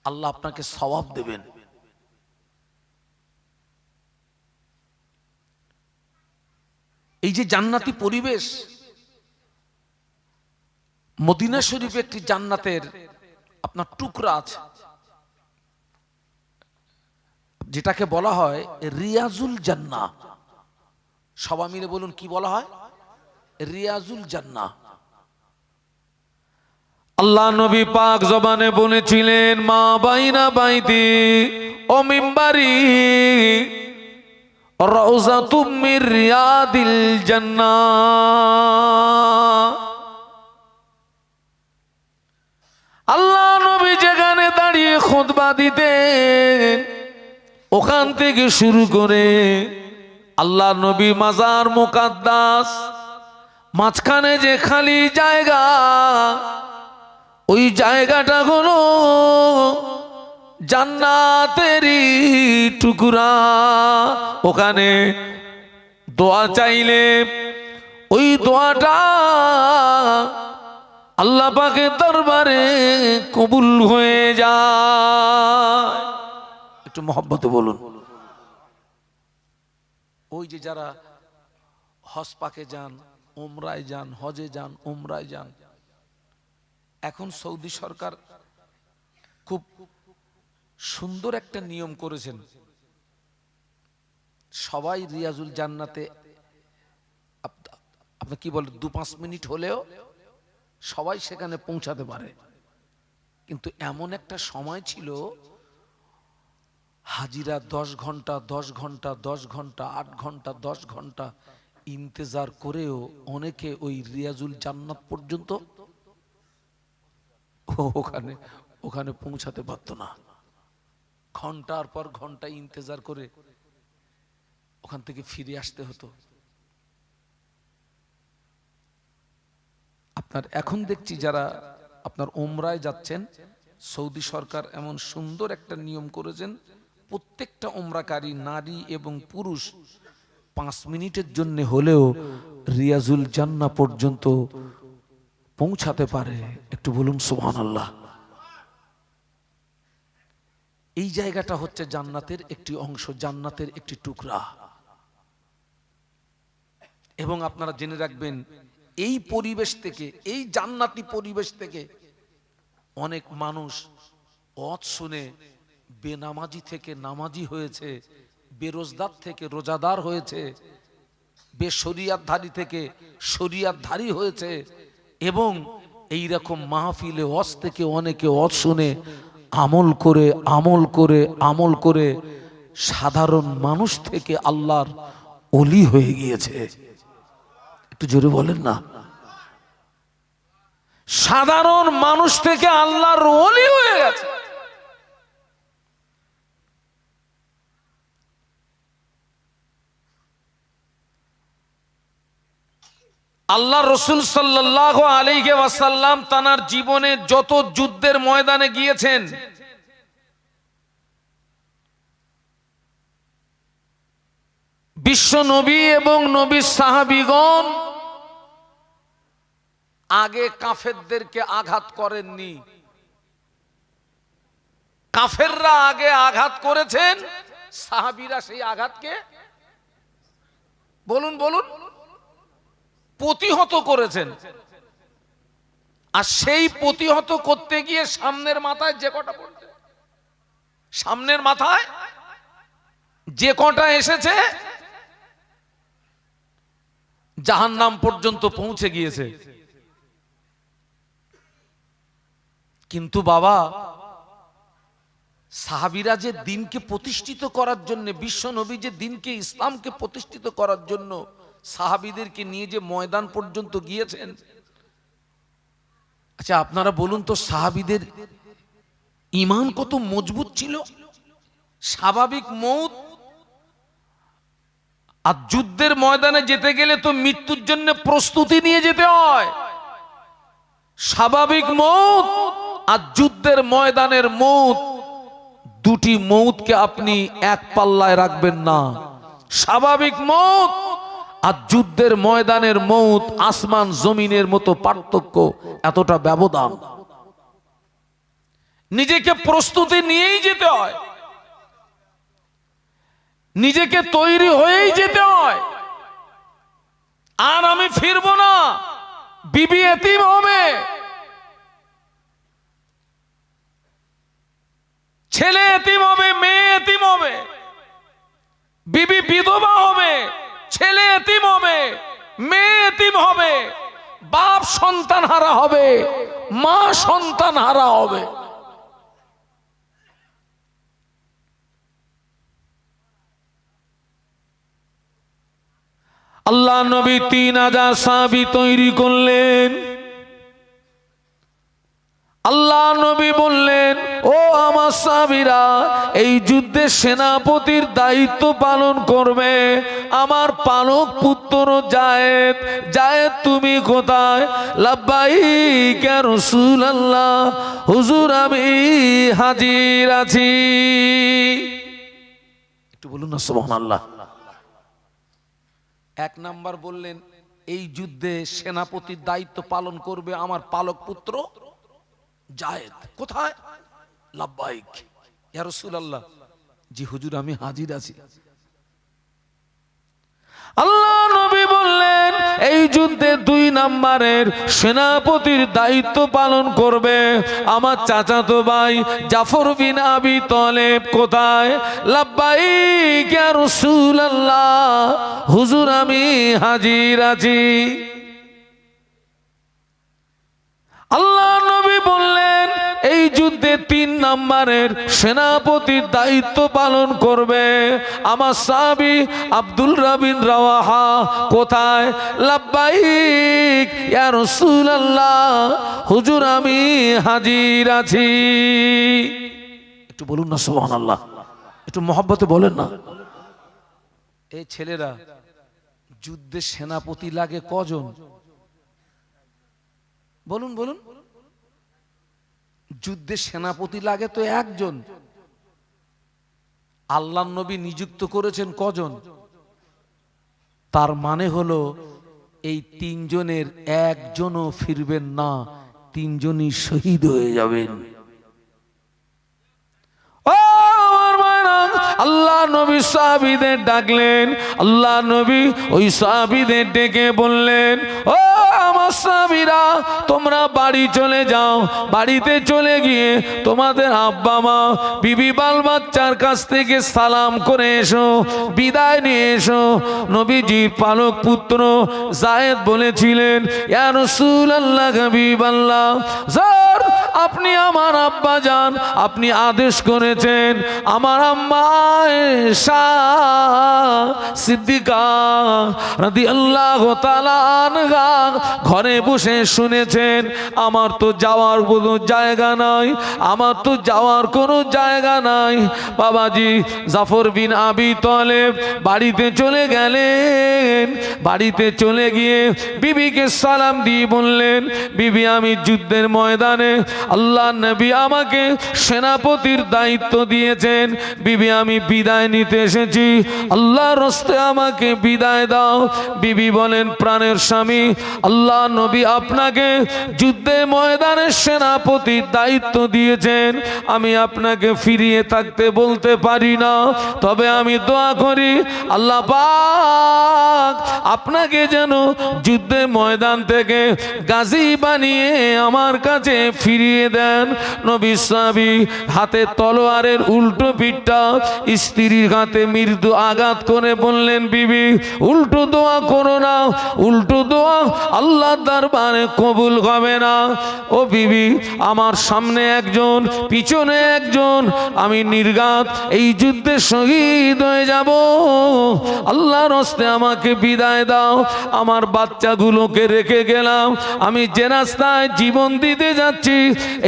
S1: আল্লাহ আপনাকে সওয়াব দেবেন। এই যে জান্নাতি পরিবেশ, মদিনা শরীফে একটি জান্নাতের আপনার টুকরা আছে, যেটাকে বলা হয় রিয়াজুল জান্নাহ। সবাই মিলে বলুন কি বলা হয়? রিয়াজুল জান্নাহ। আল্লাহ নবী পাক জবানে বলেছিলেন, মা বাইনা বাইতি ও মিম্বারি রাউযাতুম মির রিয়াদিল জান্নাহ। আল্লাহ নবী যেখানে দাঁড়িয়ে খুতবা দিতেন, ওখান থেকে শুরু করে আল্লাহ নবী মাজার মুকাদ্দাস, মাঝখানে যে খালি জায়গা, ওই জায়গাটা হলো জান্নাতেরই টুকরা। ওখানে দোয়া চাইলে ওই দোয়াটা আল্লাহ পাকের দরবারে কবুল হয়ে যায়। একটু মহব্বতে বলুন। ওই যে যারা হজ পাকে যান, উমরায় যান, হজে যান, উমরায় যান, এখন সৌদি সরকার খুব সুন্দর একটা নিয়ম করেছেন। সবাই রিয়াজুল জান্নাতে আপনি কি বলেন 2-5 মিনিট হলেও সবাই সেখানে পৌঁছাতে পারে। কিন্তু এমন একটা সময় ছিল হাজিরা 10 ঘন্টা 10 ঘন্টা 10 ঘন্টা 8 ঘন্টা 10 ঘন্টা ইন্তেজার করেও অনেকে ওই রিয়াজুল জান্নাত পর্যন্ত ওখানে পৌঁছাতে পারতো না। ঘন্টার পর ঘন্টা ইন্তেজার করে ওখান থেকে ফিরে আসতে হতো। আপনার এখন দেখছি যারা আপনার উমরায় যাচ্ছেন, সৌদি সরকার এমন সুন্দর একটা নিয়ম করেছেন, প্রত্যেকটা উমরাকারী নারী এবং পুরুষ 5 মিনিটের জন্য হলেও রিয়াজুল জান্নাহ পর্যন্ত পৌঁছাতে পারে। একটু বলুন সুবহানাল্লাহ। এই জায়গাটা হচ্ছে জান্নাতের একটি অংশ, জান্নাতের একটি টুকরা। এবং আপনারা জেনে রাখবেন, এই পরিবেশ থেকে, এই জান্নাতি পরিবেশ থেকে অনেক মানুষ ওয়াজ শুনে বেনামাজি থেকে নামাজি হয়েছে, বেরোজদার থেকে রোজাদার হয়েছে, বেশরিয়াতধারী থেকে শরিয়াতধারী হয়েছে। এবং এই রকম মাহফিলে ওয়াজ থেকে অনেকে ওয়াজ শুনে আমল করে আমল করে আমল করে সাধারণ মানুষ থেকে আল্লাহর ওলি হয়ে গিয়েছে। একটু জোরে বলেন না। সাধারণ মানুষ থেকে আল্লাহর ওলি হয়ে গেছে। আল্লাহ রসুল সাল্লাল্লাহু আলাইহি ওয়াসাল্লাম তানার জীবনে যত যুদ্ধের ময়দানে গিয়েছেন, বিশ্ব নবী এবং নবীর সাহাবীগণ আগে কাফেরদেরকে আঘাত করেননি। কাফেররা আগে আঘাত করেছেন, সাহাবীরা সেই আঘাতকে বলুন বলুন প্রতিহত করেছেন। আর সেই প্রতিহত করতে গিয়ে সামনের মাথায় যে কটা পড়ছে, সামনের মাথায় যে কটা এসেছে জাহান্নাম পর্যন্ত পৌঁছে গিয়েছে। কিন্তু বাবা, সাহাবীরা যে দিনকে প্রতিষ্ঠিত করার জন্য, বিশ্ব নবী যে দিনকে ইসলামকে প্রতিষ্ঠিত করার জন্য সাহাবীদেরকে নিয়ে যে ময়দান পর্যন্ত গিয়েছেন, আচ্ছা আপনারা বলুন তো সাহাবীদের ঈমান কত মজবুত ছিল। স্বাভাবিক মউত, আর যুদ্ধের ময়দানে যেতে গেলে তো মৃত্যুর জন্য প্রস্তুতি নিয়ে যেতে হয়। স্বাভাবিক মউত আর যুদ্ধের ময়দানের মউত, দুটি মউতকে আপনি এক পাল্লায় রাখবেন না। স্বাভাবিক মউত আর যুদ্ধের ময়দানের মউত আসমান জমিনের মতো পার্থক্য, এতটা ব্যবধান। নিজেকে প্রস্তুতি নিয়েই যেতে হয়, নিজেকে তৈরি হয়েই যেতে হয়। আর আমি ফিরবো না, বিবি এতিম হবে, ছেলে এতিম হবে, মেয়ে এতিম হবে, বিবি বিধবা হবে, ছেলে এতিম হবে, মেয়ে এতিম হবে, বাপ সন্তান হারা হবে, মা সন্তান হারা হবে। আল্লাহ নবী 3000 সাহাবী তৈরি করলেন। আল্লাহ নবী বললেন, ও আমার সাহাবীরা, এই যুদ্ধে সেনাপতির দায়িত্ব পালন করবে আমার পালক পুত্র যায়েদ। যায়েদ তুমি কোথায়? লাব্বাইক ইয়া রাসূলুল্লাহ, হুজুর আমি হাজির আছি। একটু বলুন না সুবহানাল্লাহ। এক নাম্বার বললেন, এই যুদ্ধে সেনাপতির দায়িত্ব পালন করবে আমার পালক পুত্র যায়েদ। কোথায়? লাব্বাইক ইয়া রাসূলুল্লাহ, জি হুজুর আমি হাজির আছি। আল্লাহ নবী বললেন, এই যুদ্ধে 2 নাম্বারের সেনাপতির দায়িত্ব পালন করবে আমার চাচাতো ভাই জাফর বিন আবি তালেব। কোথায়? লাব্বাইক ইয়া রাসূলুল্লাহ, হুজুর আমি হাজির আছি। আল্লাহ নবী বললেন, এই যুদ্ধে 3 নাম্বারের সেনাপতির দায়িত্ব পালন করবে আমার সাহাবী আব্দুল্লাহ বিন রাওয়াহা। কোথায়? লাব্বাইক ইয়া রাসূলুল্লাহ, হুজুর আমি হাজির আছি। একটু বলুন না সুবহানাল্লাহ, একটু মহব্বতে বলেন না। এই ছেলেরা, যুদ্ধে সেনাপতি লাগে কজন? বলুন বলুন। যুদ্ধে সেনাপতি লাগে তো একজন। আল্লাহর নবী নিযুক্ত করেছেন কজন? তার মানে হলো এই 3 জনের একজনও ফিরবেন না, 3 জনই শহীদ হয়ে যাবেন। আল্লাহ নবী সাহাবীদের ডাকলেন। আল্লাহ নবী ওই সাহাবীদের ডেকে বললেন, ও আমার সাহাবীরা তোমরা বাড়ি চলে যাও, বাড়িতে চলে গিয়ে তোমাদের আব্বা মা বিবি বাল বাচ্চার কাছ থেকে সালাম করে এসো, বিদায় নিয়ে এসো। নবীজির পালক পুত্র যায়েদ বলেছিলেন, ইয়া রাসূলুল্লাহ হাবিবাল্লাহ, স্যার আপনি আমার আব্বা যান, আপনি আদেশ করেছেন আমার আম্মা আয়েশা সিদ্দিকা রাদিয়াল্লাহু তাআলা আনহা ঘরে বসে শুনেছেন, আমার তো যাওয়ার কোনো জায়গা নাই, আমার তো যাওয়ার কোনো জায়গা নাই। বাবাজি জাফর বিন আবি তালেব বাড়িতে চলে গেলেন, বাড়িতে চলে গিয়ে বিবিকে সালাম দিয়ে বললেন, বিবি আমি যুদ্ধের ময়দানে আল্লাহ নবী আমাকে সেনাপতির দায়িত্ব দিয়েছেন, বিবি আমি বিদায় নিতে এসেছি, আল্লাহর রাস্তে আমাকে বিদায় দাও। বিবি বলেন, প্রাণের স্বামী আল্লাহ নবী আপনাকে যুদ্ধে ময়দানে সেনাপতির দায়িত্ব দিয়েছেন, আমি আপনাকে ফিরিয়ে থাকতে বলতে পারি না, তবে আমি দোয়া করি আল্লাহ পাক আপনাকে যেন যুদ্ধে ময়দান থেকে গাজী বানিয়ে আমার কাছে ফিরিয়ে দেন। নবী সাহাবী হাতে তলোয়ারের উল্টো পিঠটা স্ত্রীর হাতে মৃদু আঘাত করে বললেন, বিবি উল্টো দোয়া করো না, উল্টো দোয়া আল্লাহর দরবারে কবুল হবে না। ও বিবি আমার সামনে একজন পিছনে একজন, আমি নির্ঘাত এই যুদ্ধে শহীদ হয়ে যাব, আল্লাহর রাস্তে আমাকে বিদায় দাও। আমার বাচ্চাগুলোকে রেখে গেলাম, আমি যে রাস্তায় জীবন দিতে যাচ্ছি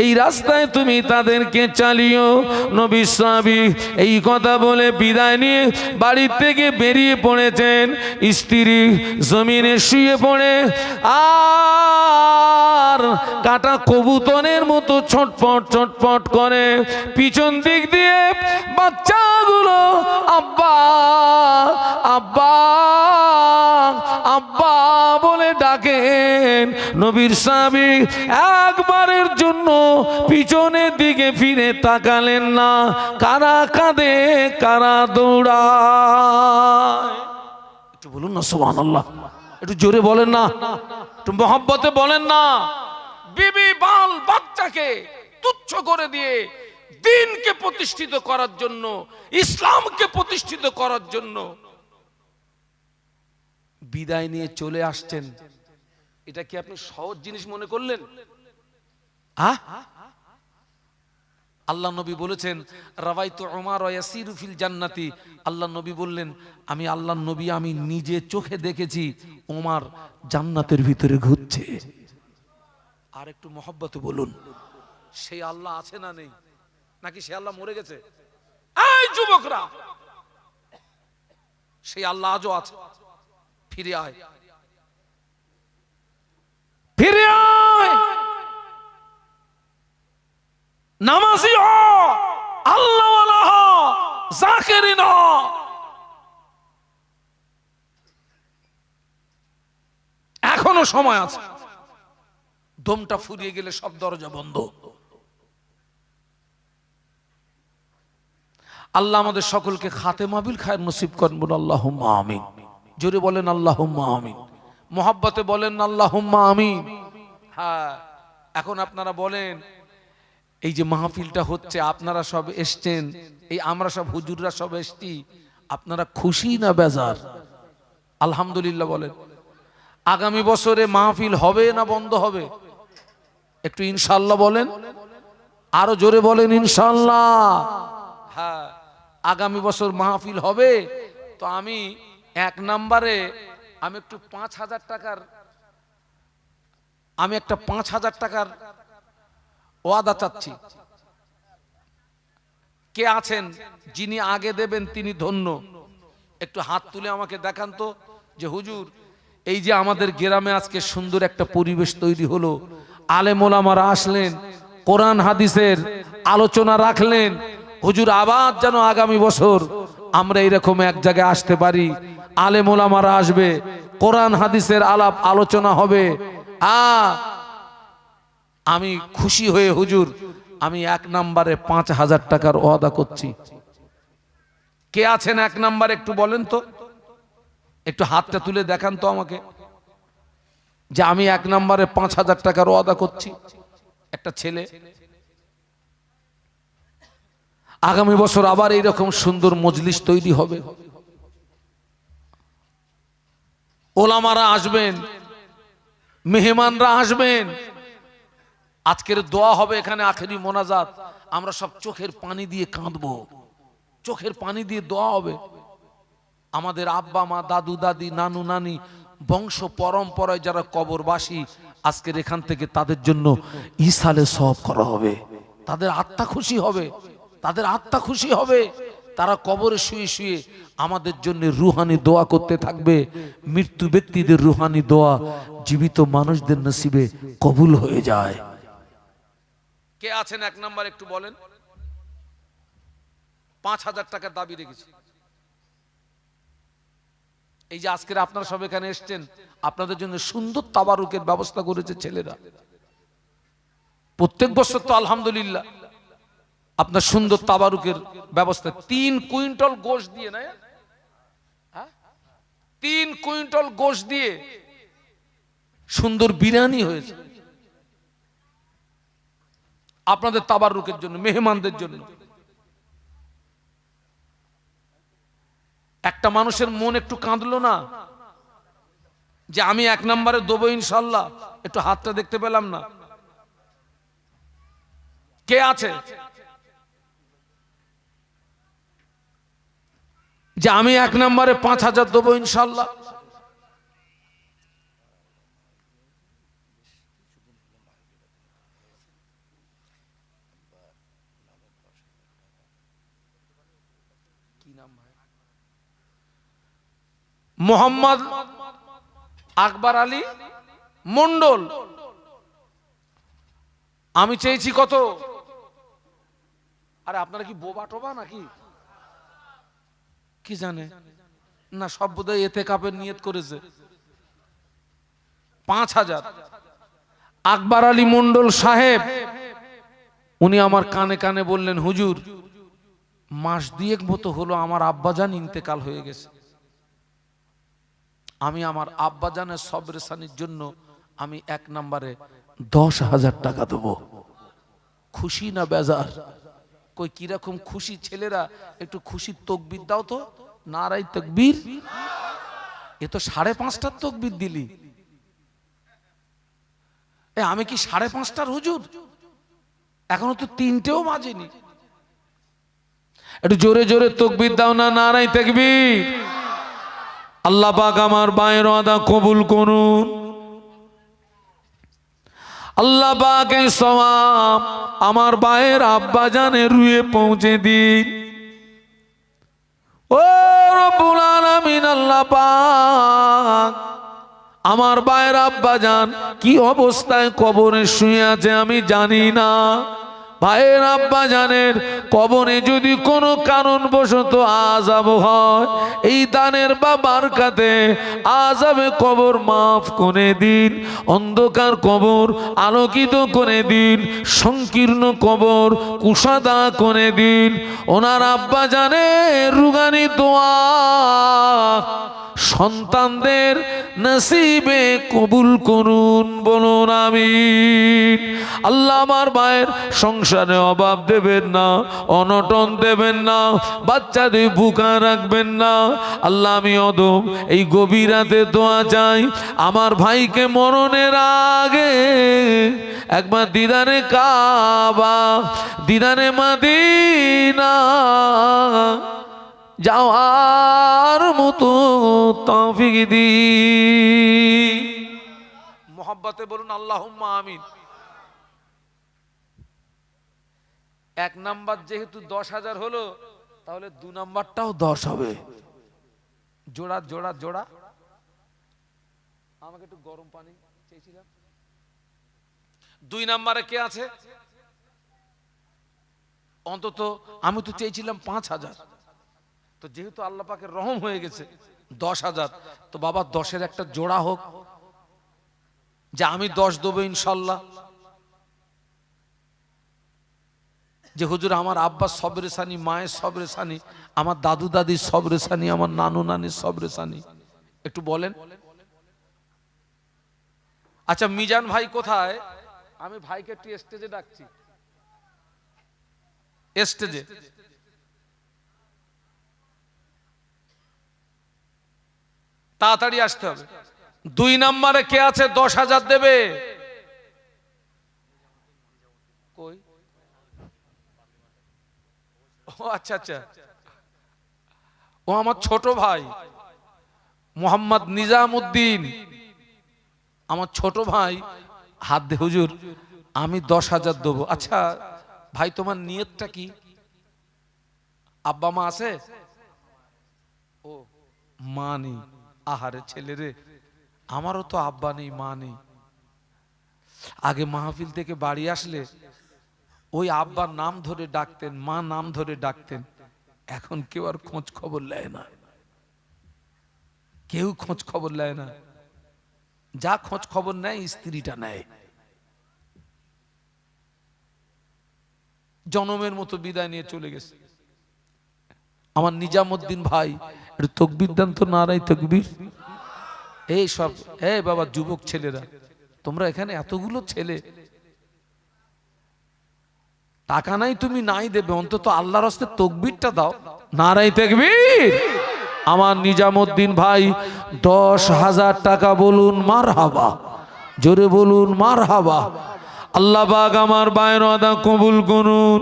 S1: এই রাস্তায় তুমি তাদেরকে চালিও। নবী সাহাবী এই কথা বলে বিদায় নিয়ে বাড়ির থেকে বেরিয়ে পড়েছেন। স্ত্রী জমিনে শুয়ে পড়ে আর কাটা কবুতরের মতো ছটপট ছটপট করে, পিছন দিক দিয়ে বাচ্চাগুলো আব্বা আব্বা আব্বা বলে ডাকেন। নবীর সাহাবী একবারের জন্য পিছনের দিকে ফিরে তাকালেন না। কারা কাঁদে কারা দৌড়ায়, একটু বলুন না সুবহানাল্লাহ, একটু জোরে বলেন না, একটু মহব্বতে বলেন না। বিবি বাল বাচ্চাকে তুচ্ছ করে দিয়ে দ্বীনকে প্রতিষ্ঠিত করার জন্য, ইসলামকে প্রতিষ্ঠিত করার জন্য বিদায় নিয়ে চলে আসছেন। এটা কি আপনি সহজ জিনিস মনে করলেন? আল্লাহ নবী বলেছেন, রাওয়াইতু উমার ওয়া ইয়াসিরু ফিল জান্নাতি, আল্লাহ নবী বললেন আমি আল্লাহ নবী আমি নিজে চোখে দেখেছি ওমর জান্নাতের ভিতরে ঘুরছে। আর একটু মহব্বতে বলুন, সেই আল্লাহ আছে না নেই, নাকি সেই আল্লাহ মরে গেছে? এই যুবকরা, সেই আল্লাহ আজও আছে। ফিরে আয়, ফিরে আয়, নামাজি হ, আল্লাহওয়ালা হ, জাকিরিন হ। এখনো সময় আছে। দমটা ফুরিয়ে গেলে সব দরজা বন্ধ। আল্লাহ আমাদের সকলকে খাতেমা বিল খায়র নসিব করেন, বলুন আল্লাহুম্মা আমিন। জোরে বলেন আল্লাহুম্মা আমিন, মোহাব্বতে বলেন আল্লাহুম্মা আমিন। হ্যাঁ, এখন আপনারা বলেন, এই যে মাহফিলটা হচ্ছে, আপনারা সব এসছেন, এই আমরা সব হুজুররা সব এসছি, আপনারা খুশি না বেজার? আলহামদুলিল্লাহ বলেন। আগামী বছরে মাহফিল হবে না বন্ধ হবে? একটু ইনশাআল্লাহ বলেন, আরো জোরে বলেন ইনশাআল্লাহ। হ্যাঁ, আগামী বছর মাহফিল হবে। তো আমি এক নম্বরে আমি একটু 5,000 টাকার, আমি একটা 5,000 টাকার ওয়াদা চাচ্ছি। কে আছেন যিনি আগে দেবেন তিনি ধন্য? একটু হাত তুলে আমাকে দেখান তো, যে হুজুর এই যে আমাদের গ্রামে আজকে সুন্দর একটা পরিবেশ তৈরি হলো, আলেম ওলামারা আসলেন, কোরআন হাদিসের আলোচনা রাখলেন, হুজুর আবার যেন আগামী বছর আমরা এরকম এক জায়গায় আসতে পারি, আলেম ওলামারা আসবে, কোরআন হাদিসের আলাপ আলোচনা হবে। আমি খুশি হয়ে হুজুর আমি এক নম্বরে 5,000 টাকার ওয়াদা করছি। কে আছেন এক নম্বরে একটু বলেন তো, একটু হাতটা তুলে দেখান তো আমাকে। যে আমি 1 নম্বরে 5,000 টাকার ওয়াদা করছি। একটা ছেলে আগামী বছর আবার এইরকম সুন্দর মজলিস তৈরি হবে, ওলামারা আসবেন, মেহমানরা আসবেন, আজকের দোয়া হবে এখানে, আখেরি মোনাজাত। আমরা সব চোখের পানি দিয়ে কাঁদবো, চোখের পানি দিয়ে দোয়া হবে। আমাদের আব্বা মা, দাদু দাদি, নানু নানি, বংশ পরম্পরায় যারা কবরবাসী, আজকের এখান থেকে তাদের জন্য ইসালে সওয়াব করা হবে। তাদের আত্মা খুশি হবে, তাদের আত্মা খুশি হবে। তারা কবরে শুয়ে শুয়ে আমাদের জন্য রুহানি দোয়া করতে থাকবে। মৃত্যু ব্যক্তিদের রুহানি দোয়া জীবিত মানুষদের নসিবে কবুল হয়ে যায়। কে আছেন 1 নাম্বার একটু বলেন? 5,000 টাকা দাবি রেখেছি। এই যে আজকের আপনারা সব এখানে এসছেন, আপনাদের জন্য সুন্দর তাবারুকের ব্যবস্থা করেছে ছেলেরা। প্রত্যেক বছর তো আলহামদুলিল্লাহ আপনার সুন্দর তাবারুকের ব্যবস্থা। 3 কুইন্টাল গোশ দিয়ে, না 3 কুইন্টাল গোশ দিয়ে সুন্দর বিরিয়ানি হয়েছে আপনাদের তাবারুকের জন্য, মেহমানদের জন্য। একটা মানুষের মন একটু কাঁদলো না যে আমি 1 নম্বরে দেবো ইনশাল্লাহ? একটু হাতটা দেখতে পেলাম না, কে আছে যে আমি 1 নম্বরে 5,000 দেবো ইনশাল্লাহ? মোহাম্মদ আকবর আলী মন্ডল। আমি চেয়েছি কত? আরে আপনারা কি বোবা টোবা নাকি? কি জানে না, সব বোধহয় এতেকাফের নিয়ত করেছে। 5,000 আকবর আলী মন্ডল সাহেব, উনি আমার কানে কানে বললেন, হুজুর মাস 2 মতো হলো আমার আব্বাজান ইন্তেকাল হয়ে গেছে, আমি আমার আব্বাজানের সবরেসানির জন্য আমি 1 নম্বরে 10,000 টাকা দেবো। খুশি না বেজার? কই কিরকম খুশি ছেলেরা? একটু খুশির তকবীর দাও তো, নারাই তাকবীর। এ তো 5:30টার তকবীর দিলি, আমি কি 5:30টার হুজুর? এখনো তো 3টেও বাজেনি। একটু জোরে জোরে তকবীর দাও না, নারাই তাকবীর। আল্লাহ পাক আমার বায়ের ওয়াদা কবুল করুন। আল্লাহ পাক এই সওয়াব আমার বায়ের আব্বা জানের রুয়ে পৌঁছে দিন। ও রব্বুল আলামিন, আল্লাহ পাক আমার বায়ের আব্বা জান কি অবস্থায় কবরে শুয়ে আছে আমি জানি না। ভাইয়ের আব্বা জানের কবরে যদি কোনো কারণবশত আযাব হয়, এই দানের বা বারকাতে আযাবে কবর মাফ করে দিন, অন্ধকার কবর আলোকিত করে দিন, সংকীর্ণ কবর কুশাদা করে দিন। ওনার আব্বা জানের রুগানি দোয়া সন্তানদের নসিবে কবুল করুন, বলুন আমিন। আল্লাহ আমার মায়ের সংসারে অভাব দেবেন না, অনটন দেবেন না, বাচ্চাদের ভুকা রাখবেন না। আল্লাহ আমি অদম এই গভীর রাতে দোয়া চাই, আমার ভাইকে মরণের আগে একবার দিদারে কাবা, দিদারে মদিনা যাওয়ার মতো তৌফিক দি। মোহাব্বতে বলুন আল্লাহুম্মা আমিন। 1 নাম্বার যেহেতু 10,000 হলো, তাহলে 2 নাম্বারটাও 10 হবে। জোড়া জোড়া জোড়া। আমাকে একটু গরম পানি চেয়েছিলাম। 2 নাম্বারে কে আছে? অন্তত আমি তো চেয়েছিলাম 5,000, তো যেহেতু আল্লাহ পাকের রহম হয়ে গেছে 10,000, তো বাবা 10-এর একটা জোড়া হোক, যে আমি 10 দেবো ইনশাল্লাহ। যে হুজুর আমার আব্বার সবরেসানি, মায়ের সবরেসানি, আমার দাদু দাদির সবরেসানি, আমার নানু নানির সবরেসানি, একটু বলেন। আচ্ছা মিজান ভাই কোথায়? আমি ভাইকে একটু স্টেজে ডাকছি, স্টেজে। তাড়াতাড়ি আসতে হবে। 2 নম্বরে কে আছে 10,000 দেবে? কই? ও আচ্ছা আচ্ছা, ও আমার ছোট ভাই মোহাম্মদ নিজামউদ্দিন, আমার ছোট ভাই। হাত দে হুজুর, আমি 10,000 দেবো। আচ্ছা ভাই তোমার নিয়তটা কি? আব্বা মা আছে? ও মা নেই, আহারে ছেলে রে, আমারও তো আব্বা নেই মা নেই। আগে মাহফিল থেকে বাড়ি আসলে ওই আব্বার নাম ধরে ডাকতেন, মা নাম ধরে ডাকতেন। এখন কেউ আর খোঁজ খবর নেয় না, কেউ খোঁজ খবর নেয় না। যা খোঁজ খবর নেয় স্ত্রীটা নেয়। জনমের মতো বিদায় নিয়ে চলে গেছে। আমার নিজামউদ্দিন ভাই একটু তাকবীর দেন তো, নারায়ে তাকবীর। এই সব এই বাবা যুবক ছেলেরা, তোমরা এখানে এতগুলো ছেলে, টাকা নাই তুমি নাই দেবে, অন্তত আল্লাহর রাস্তে তাকবীরটা দাও, নারায়ে তাকবীর। আমার নিজামউদ্দিন ভাই 10,000 টাকা বলুন মারহাবা, জোরে বলুন মারহাবা। আল্লাহ পাক আমার ভাইয়ের ওয়াদা কবুল করুন।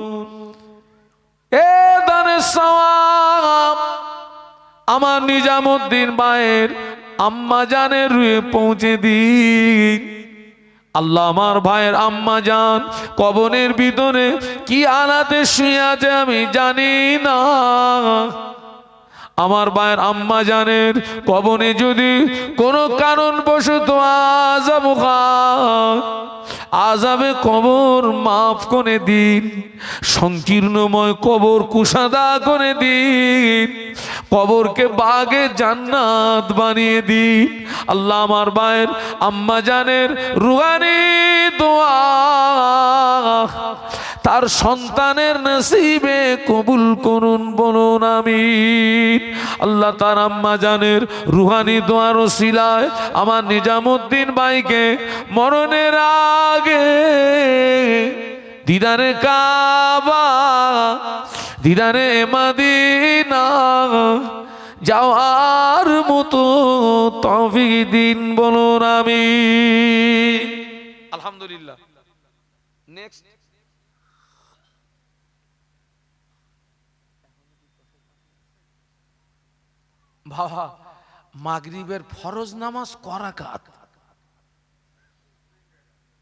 S1: এ দানের সওয়াব আমার নিজামউদ্দিন ভাইয়ের আম্মা জানের রুহে পৌঁছে দিন। আল্লাহ আমার ভাইয়ের আম্মা জান কবরের ভিতরে কি হালাতে শুয়ে আছে আমি জানি না। আমার ভাইয়ের আম্মা জানের কবরে যদি কোনো কারণবশত আযাব হয়, আযাবে কবর মাফ করে দিন, সংকীর্ণময় কবর কুশাদা করে দিন, কবরকে বাগে জান্নাত বানিয়ে দিন। আল্লাহ আমার ভাইয়ের আম্মা জানের রুহানি দোয়া তার সন্তানের নসিবে কবুল করুন, বলুন আমিন। আল্লাহ তার আম্মা জানের রুহানি দোয়ার ওসিলায় আমার নিজামউদ্দিন ভাইকে মরণের আগে দিদারে কাবা, দিদারে মদিনা যাওয়ার মতো তৌফিক দিন, বলুন আমিন। আলহামদুলিল্লাহ। নেক্সট বাবা, মাগরিবের ফরজ নামাজ করাকাত।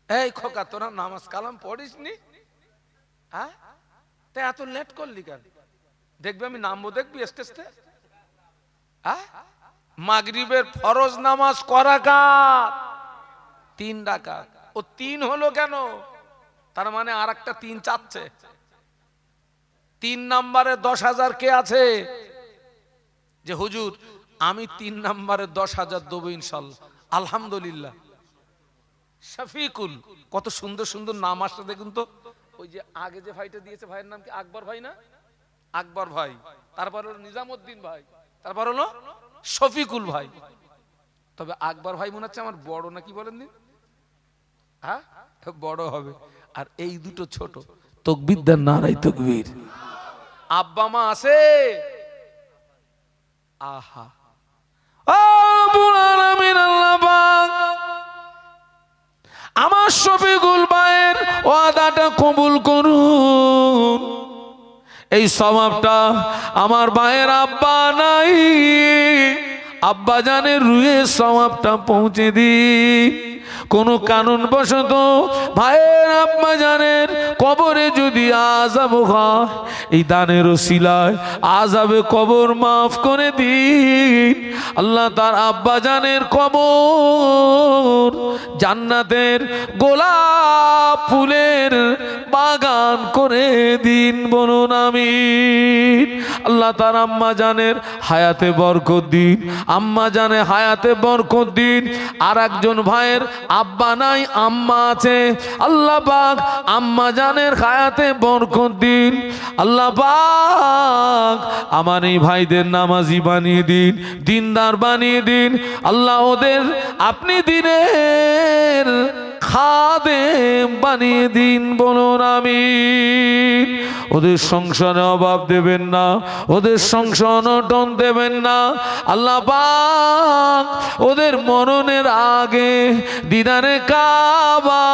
S1: এই খোকা তোরা নামাজ কালাম পড়িসনি? হ্যাঁ, তা এত লেট করলি কেন? দেখবি আমি নামবো, দেখবি স্টেজতে। হ্যাঁ, মাগরিবের ফরজ নামাজ করাকাত 3 রাকাত। ও 3 হলো কেন? তার মানে আর একটা 3 চাচ্ছে। 3 নম্বরে 10,000 কে আছে যে হুজুর আমি 3 নম্বরে 10,000 দেবো ইনশাল্লাহ? আলহামদুলিল্লাহ। শফিকুল, কত সুন্দর সুন্দর নাম আসছে দেখুন তো। ওই যে আগে যে ভাইটা দিয়েছে, ভাইয়ের নাম কি? আকবর ভাই না? আকবর ভাই, তারপর হলো নিজামউদ্দিন ভাই, তারপর হলো শফিকুল ভাই। তবে আকবর ভাই মনে হচ্ছে আমার বড়, নাকি বলেন দিন? হ্যাঁ বড় হবে। আর এই দুটো ছোট। তাকবীর দেন, নারায়ে তাকবীর। আব্বা মা আছে? আহা, রব্বুল আলামিন আল্লাহ পাক আমার শফিকুল ভাইয়ের ওয়াদাটা কবুল করুন। এই সওয়াবটা আমার ভাইয়ের আব্বা নাই, আব্বা জানের রুহে সওয়াবটা পৌঁছে দিন। কোন কারণবশত ভাইয়ের আব্বা জানের কবরে যদি আযাব হয়, এই দানের ওসিলায় আযাবে কবর মাফ করে দিন। আল্লাহ তার আব্বা জানের কবর জান্নাতের গোলাপ ফুলের বাগান করে দিন, বলুন আমিন। আল্লাহ তার আম্মা জানের হায়াতে বরকত দিন, আম্মা জানে হায়াতে বরকত দিন। আর একজন ভাইয়ের আব্বা নাই, আম্মা আছে, আল্লাহ পাক আম্মা জানের হায়াতে বরকত দিন। আল্লাহ পাক আমার এই ভাইদের নামাজি বানিয়ে দিন, দিনদার বানিয়ে দিন। আল্লাহ ওদের আপনি দিনের খাদেম বানিয়ে দিন, বলুন আমিন। ওদের সংসারে অভাব দেবেন না, ওদের সংসার অনটন দেবেন না আল্লাহ পাক। ওদের মরণের আগে দিদারে কাবা,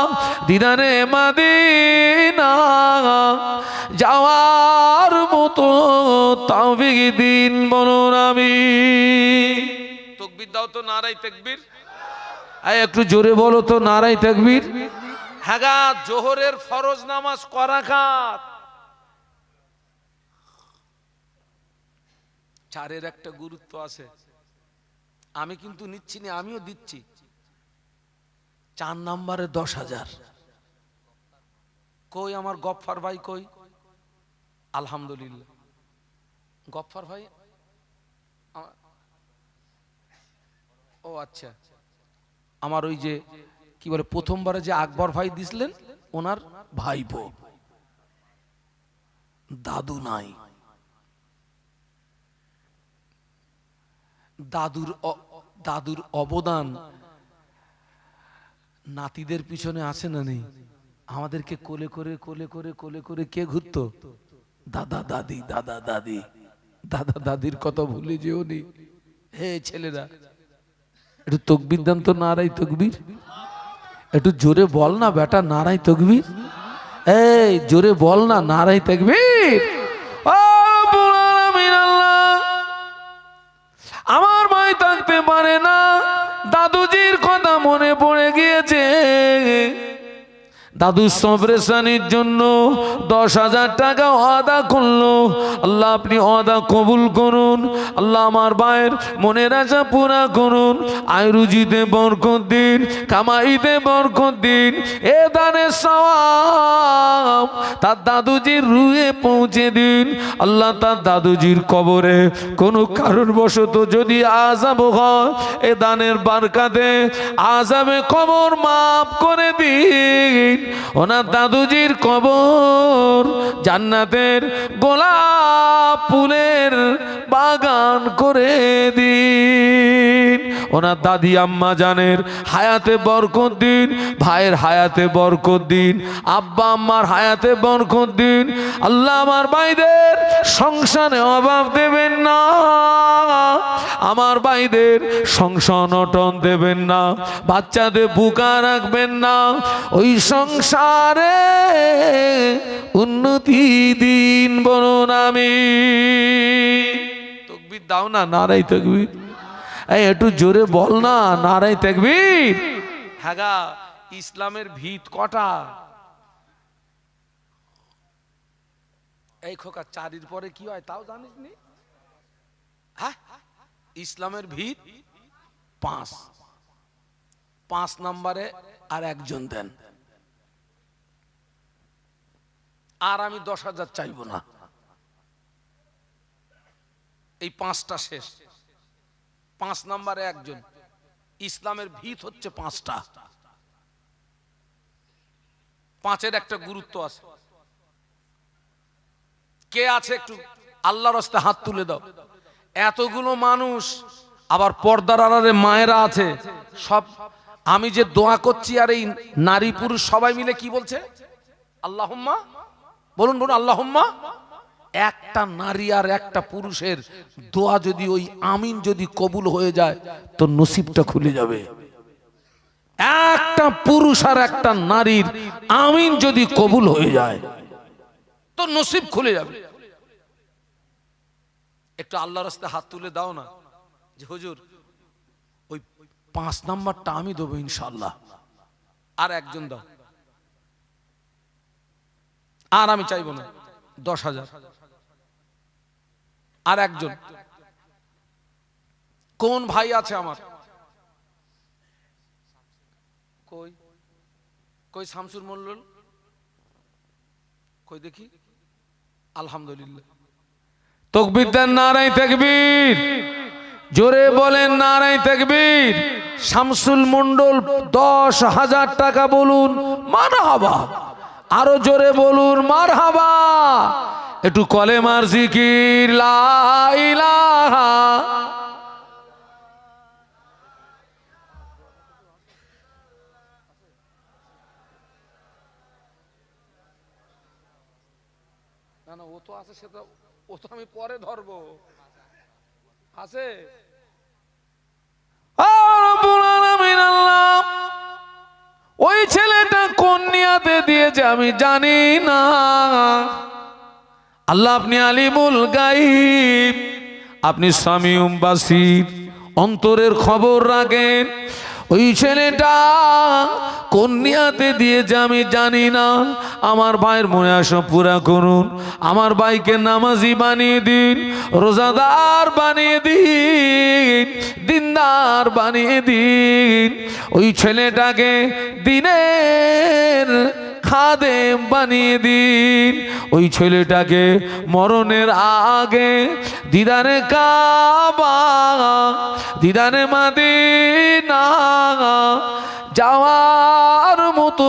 S1: দিদারে মাদিনা যাওয়ার মতো তৌফিক দিন, বলুন আমিন। তাকবীর দাও তো, নারায়ে তাকবীর। একটু জোরে বলো তো, নারায়ে তাকবীর। হ্যাঁ, জোহরের ফরজ নামাজ ক রাকাত? 4-এর একটা গুরুত্ব আছে, আমি কিন্তু নিচ্ছি না, আমিও দিচ্ছি। 4 নম্বরে 10,000। কই আমার গফফার ভাই কই? আলহামদুলিল্লাহ, গফফার ভাই। ও আচ্ছা, আমার ওই যে কি বলে প্রথমবারে যে আকবর ভাই দিছিলেন, ওনার ভাইপো, দাদু নাই। দাদুর অবদান নাতিদের পিছনে আছে না নেই? আমাদেরকে কোলে করে কোলে করে কোলে করে কে ঘুরতো? দাদা দাদি, দাদা দাদি। দাদা দাদির কথা ভুলে যেও নি। হে ছেলেরা, একটু তাকবীর দেন তো, নারায়ে তাকবীর। একটু জোরে বল না বেটা, নারায়ে তাকবীর। এই জোরে বল না, নারায়ে তাকবীর। আমার ভাই থাকতে পারে না, দাদুজির কথা মনে পড়ে গিয়েছে। দাদু সবরেশানির জন্য 10,000 টাকা ওয়াদা করলো। আল্লাহ আপনি ওয়াদা কবুল করুন, আল্লাহ আমার ভাইয়ের মনের আশা পুরা করুন, আয়রুজিতে বরকত দিন, কামাইতে বরকত দিন। এ দানের সওয়াব তার দাদুজির রুহে পৌঁছে দিন। আল্লাহ তার দাদুজির কবরে কোনো কারণবশত যদি আযাব হয়, এ দানের বারকাতে আযাবে কবর মাফ করে দিন। ওনার দাদুজির কবর জান্নাতের গোলাপ ফুলের বাগান করে দিন। ওনার দাদি আম্মা জানের হায়াতে বরকত দিন, ভাইয়ের হায়াতে বরকত দিন, আব্বা আম্মার হায়াতে বরকত দিন। আল্লাহ আমার ভাইদের সংসারে অভাব দেবেন না, আমার ভাইদের সংসার অনটন দেবেন না, বাচ্চাদের বুকা রাখবেন না, ওই সংসারে উন্নতি দিন, বলুন আমিন। তাকবীর দাও না, নারায়ে তাকবীর। এই একটু জোরে বল না, নারায়ে তাকবীর। হ্যাঁ, ইসলামের ভিত কটা? এই খোকা, 4-এর পরে কি হয় তাও জানিস নি? হ্যাঁ, ইসলামের ভিত 5। 5 নম্বরে আর একজন দেন। আর আমি 10,000 চাইবো না, এই 5টা শেষ। 5 নম্বরে একজন। ইসলামের ভিত হচ্ছে 5টা। 5-এর একটা গুরুত্ব আছে। কে আছে একটু আল্লাহর রাস্তে হাত তুলে দাও। এতগুলো মানুষ, আবার পর্দার আড়ালে মায়েরা আছে সব। আমি যে দোয়া করছি, আর এই নারী পুরুষ সবাই মিলে কি বলছে? আল্লাহুম্মা বলুন, বলুন আল্লাহুম্মা। একটা নারী আর একটা পুরুষের দোয়া যদি ওই আমিন যদি কবুল হয়ে যায়, তো নসিবটা খুলে যাবে। একটা পুরুষ আর একটা নারীর আমিন যদি কবুল হয়ে যায়, তো নসিব খুলে যাবে। একটু আল্লাহর রাস্তায় হাত তুলে দাও না, যে হুজুর ওই 5 নাম্বারটা আমি দেবো ইনশাআল্লাহ। আর একজন দাও, আর আমি চাইবো না। 10,000। আর একজন কোন ভাই আছে আমার? কই কই শামসুর মোল্লল কই দেখি? আলহামদুলিল্লাহ। তাকবীর দেন, নারায়ে তাকবীর। জোরে বলেন নারায়ে তাকবীর। শামসুল মন্ডল 10,000 টাকা বলুন মারহাবা। আরো জোরে বলুন মারহাবা। একটু কলেমার জিকির, লা ইলাহা। না না, ও তো আছে, সেটা ও তো আমি পরে ধরবো। আছে ওই ছেলেটা কোন নিয়াতে দিয়েছে আমি জানি না। আল্লাহ আপনি আলিমুল গায়ব, আপনি সামিউম বাসির, অন্তরের খবর রাখেন। ওই ছেলেটা কোন নিয়াতে দিয়েছে আমি জানি না। আমার ভাইয়ের মনে আসো পুরা করুন, আমার ভাইকে নামাজি বানিয়ে দিন, রোজাদার বানিয়ে দিন, দিনদার বানিয়ে দিন। ওই ছেলেটাকে দিনের খাদেম বানিয়ে দিন। ওই ছেলেটাকে মরণের আগে দিদারে কাবা, দিদারে মদিনা যাওয়ার মতো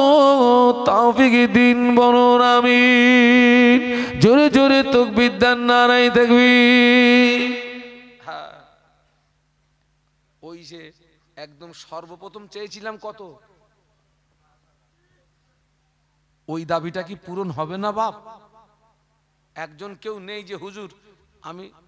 S1: তৌফিক দিন বলুন আমিন। জোরে জোরে তাকবীর দেন, নারায়ে তাকবীর। হ্যাঁ, ওই যে একদম সর্বপ্রথম চেয়েছিলাম কত, ওই দাবিটা কি পূরণ হবে না বাপ? একজন কেউ নেই যে হুজুর আমি